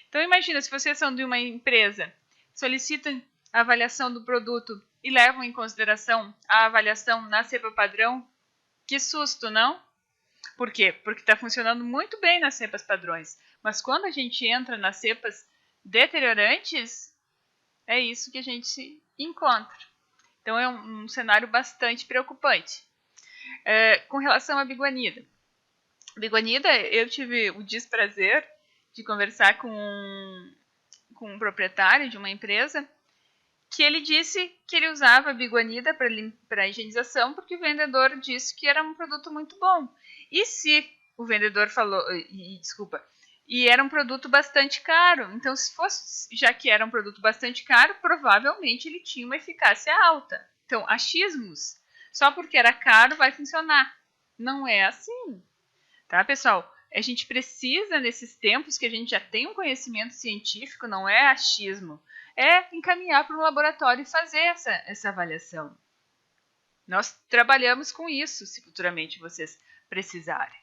Então imagina, se vocês são de uma empresa, solicitam a avaliação do produto e levam em consideração a avaliação na cepa padrão, que susto, não? Por quê? Porque está funcionando muito bem nas cepas padrões, mas quando a gente entra nas cepas deteriorantes, é isso que a gente encontra. Então é um cenário bastante preocupante. Com relação à biguanida. Biguanida, eu tive o desprazer de conversar com um proprietário de uma empresa que ele disse que ele usava a biguanida para higienização porque o vendedor disse que era um produto muito bom. E se o vendedor falou, e era um produto bastante caro, então se fosse, já que era um produto bastante caro, provavelmente ele tinha uma eficácia alta. Então, achismos, só porque era caro vai funcionar. Não é assim, tá, pessoal? A gente precisa, nesses tempos que a gente já tem um conhecimento científico, não é achismo, é encaminhar para um laboratório e fazer essa avaliação. Nós trabalhamos com isso, se futuramente vocês precisarem.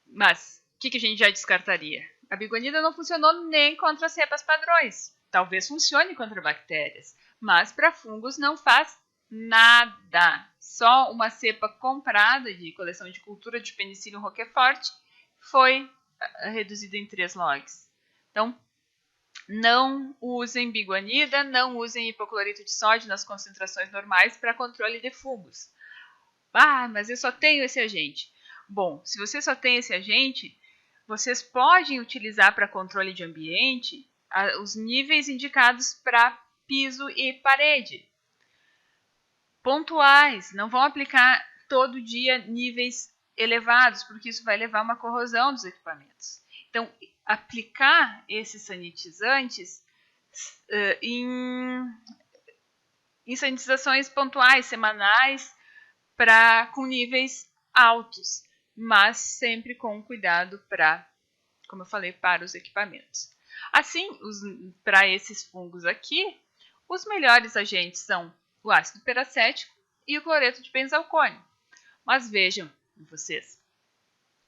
Mas, o que a gente já descartaria? A biguanida não funcionou nem contra as cepas padrões. Talvez funcione contra bactérias, mas para fungos não faz nada. Só uma cepa comprada de coleção de cultura de Penicillium roquefort foi reduzida em 3 logs. Então, não usem biguanida, não usem hipoclorito de sódio nas concentrações normais para controle de fungos. Ah, mas eu só tenho esse agente. Bom, se você só tem esse agente, vocês podem utilizar para controle de ambiente os níveis indicados para piso e parede. Pontuais, não vão aplicar todo dia níveis elevados, porque isso vai levar a uma corrosão dos equipamentos. Então, aplicar esses sanitizantes em sanitizações pontuais, semanais, com níveis altos, mas sempre com cuidado como eu falei, para os equipamentos. Assim, para esses fungos aqui, os melhores agentes são o ácido peracético e o cloreto de benzalcônio. Mas vejam vocês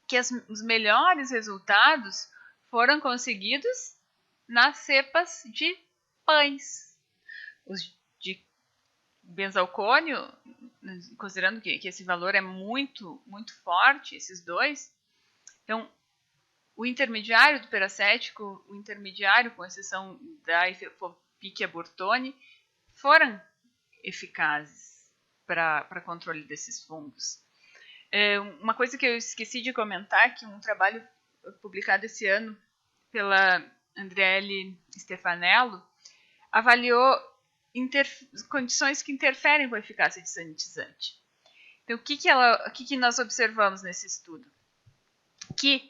que os melhores resultados foram conseguidos nas cepas de pães. Os de benzalcônio, considerando que esse valor é muito, muito forte, esses dois, então o intermediário do peracético, o intermediário, com exceção da Pichia burtoni, foram eficazes para controle desses fungos. Uma coisa que eu esqueci de comentar, que um trabalho publicado esse ano pela Andriele Stefanello avaliou condições que interferem com a eficácia de sanitizante. Então, o que nós observamos nesse estudo? Que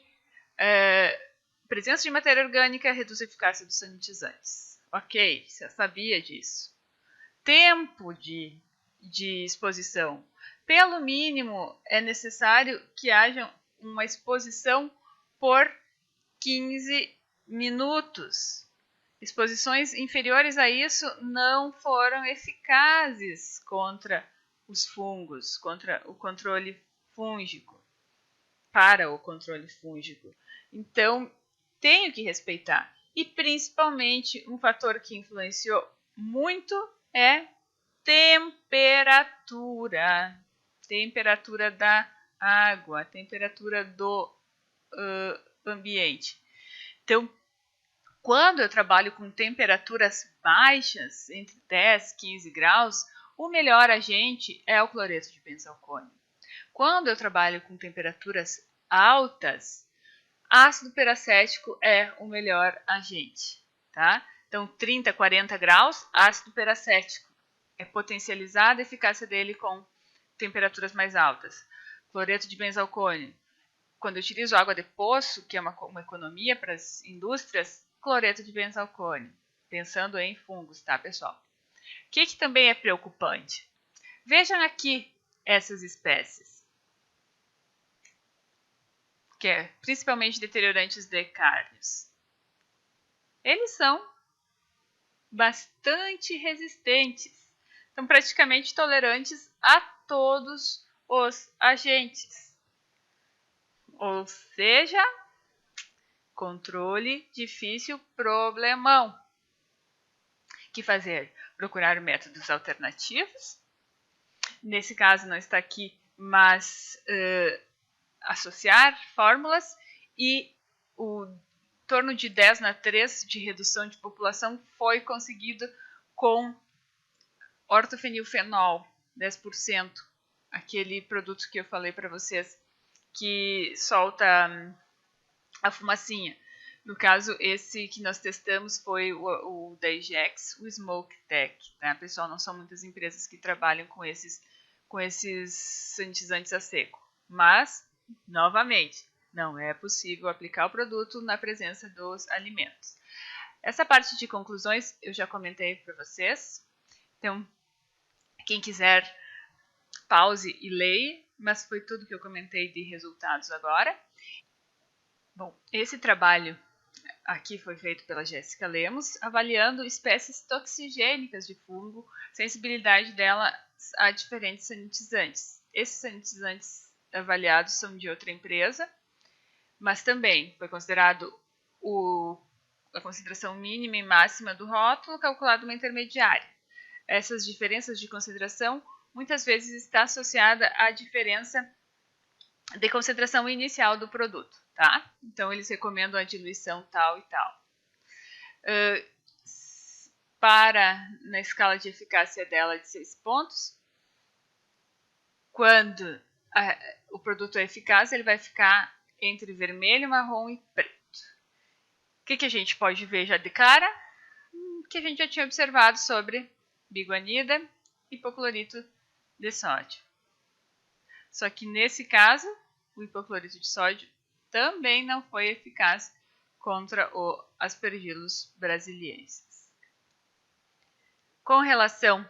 presença de matéria orgânica reduz a eficácia dos sanitizantes. Ok, você sabia disso. Tempo de exposição. Pelo mínimo, é necessário que haja uma exposição por 15 minutos. Exposições inferiores a isso não foram eficazes contra os fungos, contra o controle fúngico, para o controle fúngico. Então, tenho que respeitar. E, principalmente, um fator que influenciou muito é temperatura. Temperatura da água, temperatura do ambiente. Então, quando eu trabalho com temperaturas baixas, entre 10 e 15 graus, o melhor agente é o cloreto de benzalcônio. Quando eu trabalho com temperaturas altas, ácido peracético é o melhor agente, tá? Então, 30, 40 graus, ácido peracético. É potencializada a eficácia dele com temperaturas mais altas. Cloreto de benzalcônio. Quando eu utilizo água de poço, que é uma economia para as indústrias, cloreto de benzalcônio. Pensando em fungos, tá, pessoal? O que também é preocupante? Vejam aqui essas espécies, que é principalmente deteriorantes de carnes. Eles são bastante resistentes, são praticamente tolerantes a todos os agentes. Ou seja, controle difícil, problemão. O que fazer? Procurar métodos alternativos. Nesse caso não está aqui, mas associar fórmulas e o torno de 10/3 de redução de população foi conseguido com ortofenilfenol, 10%, aquele produto que eu falei para vocês que solta a fumacinha. No caso, esse que nós testamos foi o da Igex, o Smoke Tech. Tá? Pessoal, não são muitas empresas que trabalham com esses sanitizantes a seco. Mas, novamente, não é possível aplicar o produto na presença dos alimentos. Essa parte de conclusões eu já comentei para vocês. Então, quem quiser, pause e leia, mas foi tudo que eu comentei de resultados agora. Bom, esse trabalho aqui foi feito pela Jéssica Lemos, avaliando espécies toxigênicas de fungo, sensibilidade dela a diferentes sanitizantes. Esses sanitizantes avaliados são de outra empresa, mas também foi considerado a concentração mínima e máxima do rótulo, calculado uma intermediária. Essas diferenças de concentração muitas vezes está associada à diferença de concentração inicial do produto, tá? Então, eles recomendam a diluição tal e tal. Na escala de eficácia dela de 6 pontos, quando o produto é eficaz, ele vai ficar entre vermelho, marrom e preto. O que a gente pode ver já de cara? Que a gente já tinha observado sobre biguanida e hipoclorito de sódio. Só que nesse caso, o hipoclorito de sódio também não foi eficaz contra o Aspergillus brasiliensis. Com relação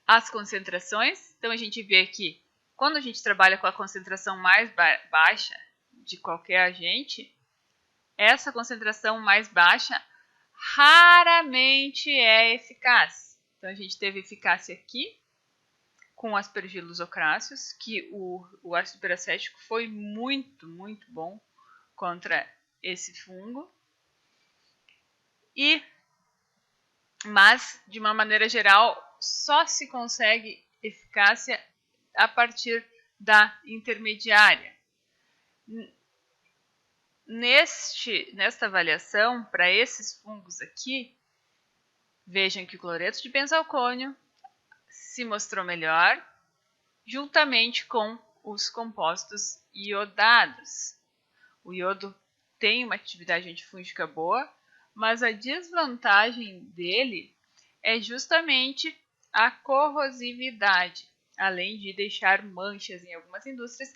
às concentrações, então a gente vê que quando a gente trabalha com a concentração mais baixa de qualquer agente, essa concentração mais baixa raramente é eficaz. Então a gente teve eficácia aqui com o Aspergillus ocracius, que o ácido peracético foi muito, muito bom contra esse fungo. Mas, de uma maneira geral, só se consegue eficácia a partir da intermediária. Nesta avaliação, para esses fungos aqui, vejam que o cloreto de benzalcônio se mostrou melhor, juntamente com os compostos iodados. O iodo tem uma atividade antifúngica boa, mas a desvantagem dele é justamente a corrosividade, além de deixar manchas em algumas indústrias,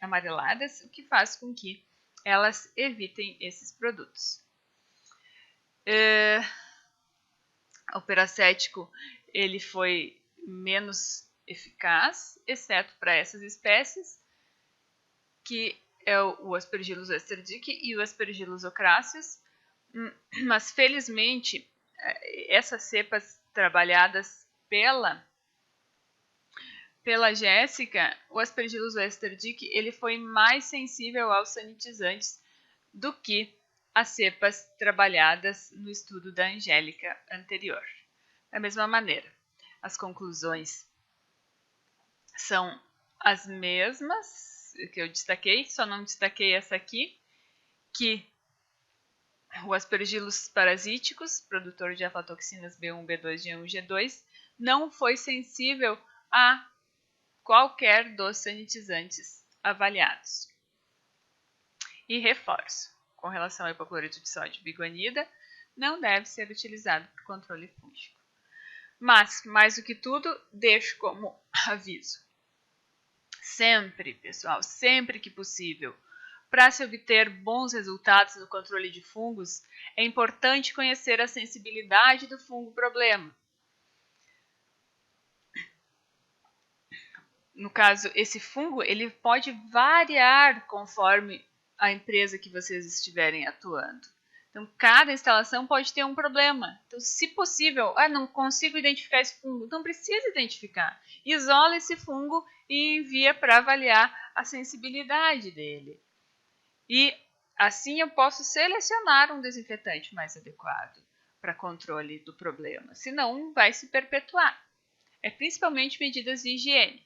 amareladas, o que faz com que elas evitem esses produtos. O peracético ele foi menos eficaz, exceto para essas espécies, que é o Aspergillus westerdick e o Aspergillus ocracius, mas felizmente essas cepas trabalhadas pela Jéssica, o Aspergillus westerdick ele foi mais sensível aos sanitizantes do que as cepas trabalhadas no estudo da Angélica anterior. Da mesma maneira, as conclusões são as mesmas que eu destaquei, só não destaquei essa aqui, que o Aspergillus parasíticos, produtor de aflatoxinas B1, B2, G1, G2, não foi sensível a qualquer dos sanitizantes avaliados. E reforço, com relação ao hipoclorito de sódio e biguanida, não deve ser utilizado para controle fúngico. Mas, mais do que tudo, deixo como aviso. Sempre, pessoal, sempre que possível, para se obter bons resultados no controle de fungos, é importante conhecer a sensibilidade do fungo problema. No caso, esse fungo ele pode variar conforme a empresa que vocês estiverem atuando. Então, cada instalação pode ter um problema. Então, se possível, não consigo identificar esse fungo, não precisa identificar. Isola esse fungo e envia para avaliar a sensibilidade dele. E assim eu posso selecionar um desinfetante mais adequado para controle do problema, senão vai se perpetuar. É principalmente medidas de higiene.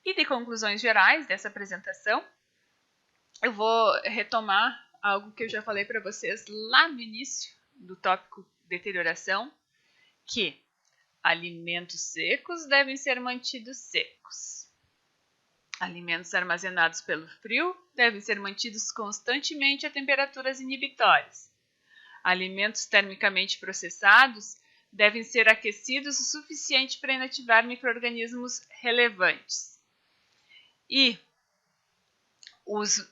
E de conclusões gerais dessa apresentação, eu vou retomar algo que eu já falei para vocês lá no início do tópico deterioração, que alimentos secos devem ser mantidos secos. Alimentos armazenados pelo frio devem ser mantidos constantemente a temperaturas inibitórias. Alimentos termicamente processados devem ser aquecidos o suficiente para inativar micro-organismos relevantes. E os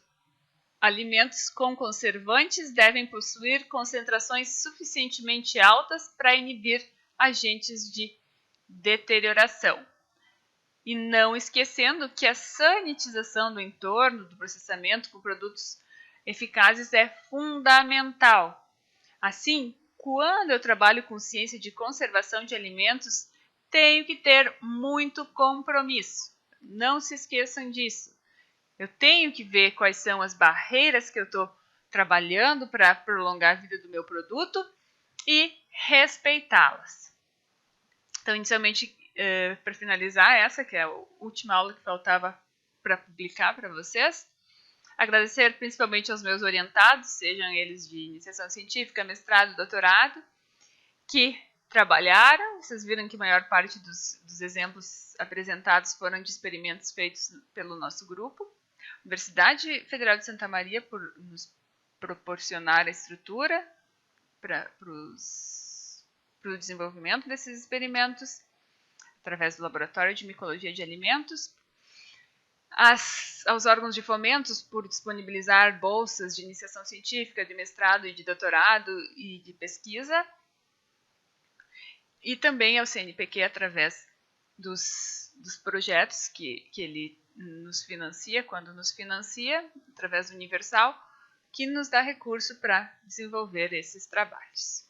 alimentos com conservantes devem possuir concentrações suficientemente altas para inibir agentes de deterioração. E não esquecendo que a sanitização do entorno do processamento com produtos eficazes é fundamental. Assim, quando eu trabalho com ciência de conservação de alimentos, tenho que ter muito compromisso. Não se esqueçam disso. Eu tenho que ver quais são as barreiras que eu estou trabalhando para prolongar a vida do meu produto e respeitá-las. Então, inicialmente, para finalizar, essa que é a última aula que faltava para publicar para vocês, agradecer principalmente aos meus orientados, sejam eles de iniciação científica, mestrado, doutorado, que trabalharam. Vocês viram que a maior parte dos exemplos apresentados foram de experimentos feitos pelo nosso grupo. Universidade Federal de Santa Maria, por nos proporcionar a estrutura para o desenvolvimento desses experimentos, através do Laboratório de Micologia de Alimentos, aos órgãos de fomento por disponibilizar bolsas de iniciação científica, de mestrado e de doutorado e de pesquisa, e também ao CNPq através dos projetos que ele nos financia, quando nos financia, através do Universal, que nos dá recurso para desenvolver esses trabalhos.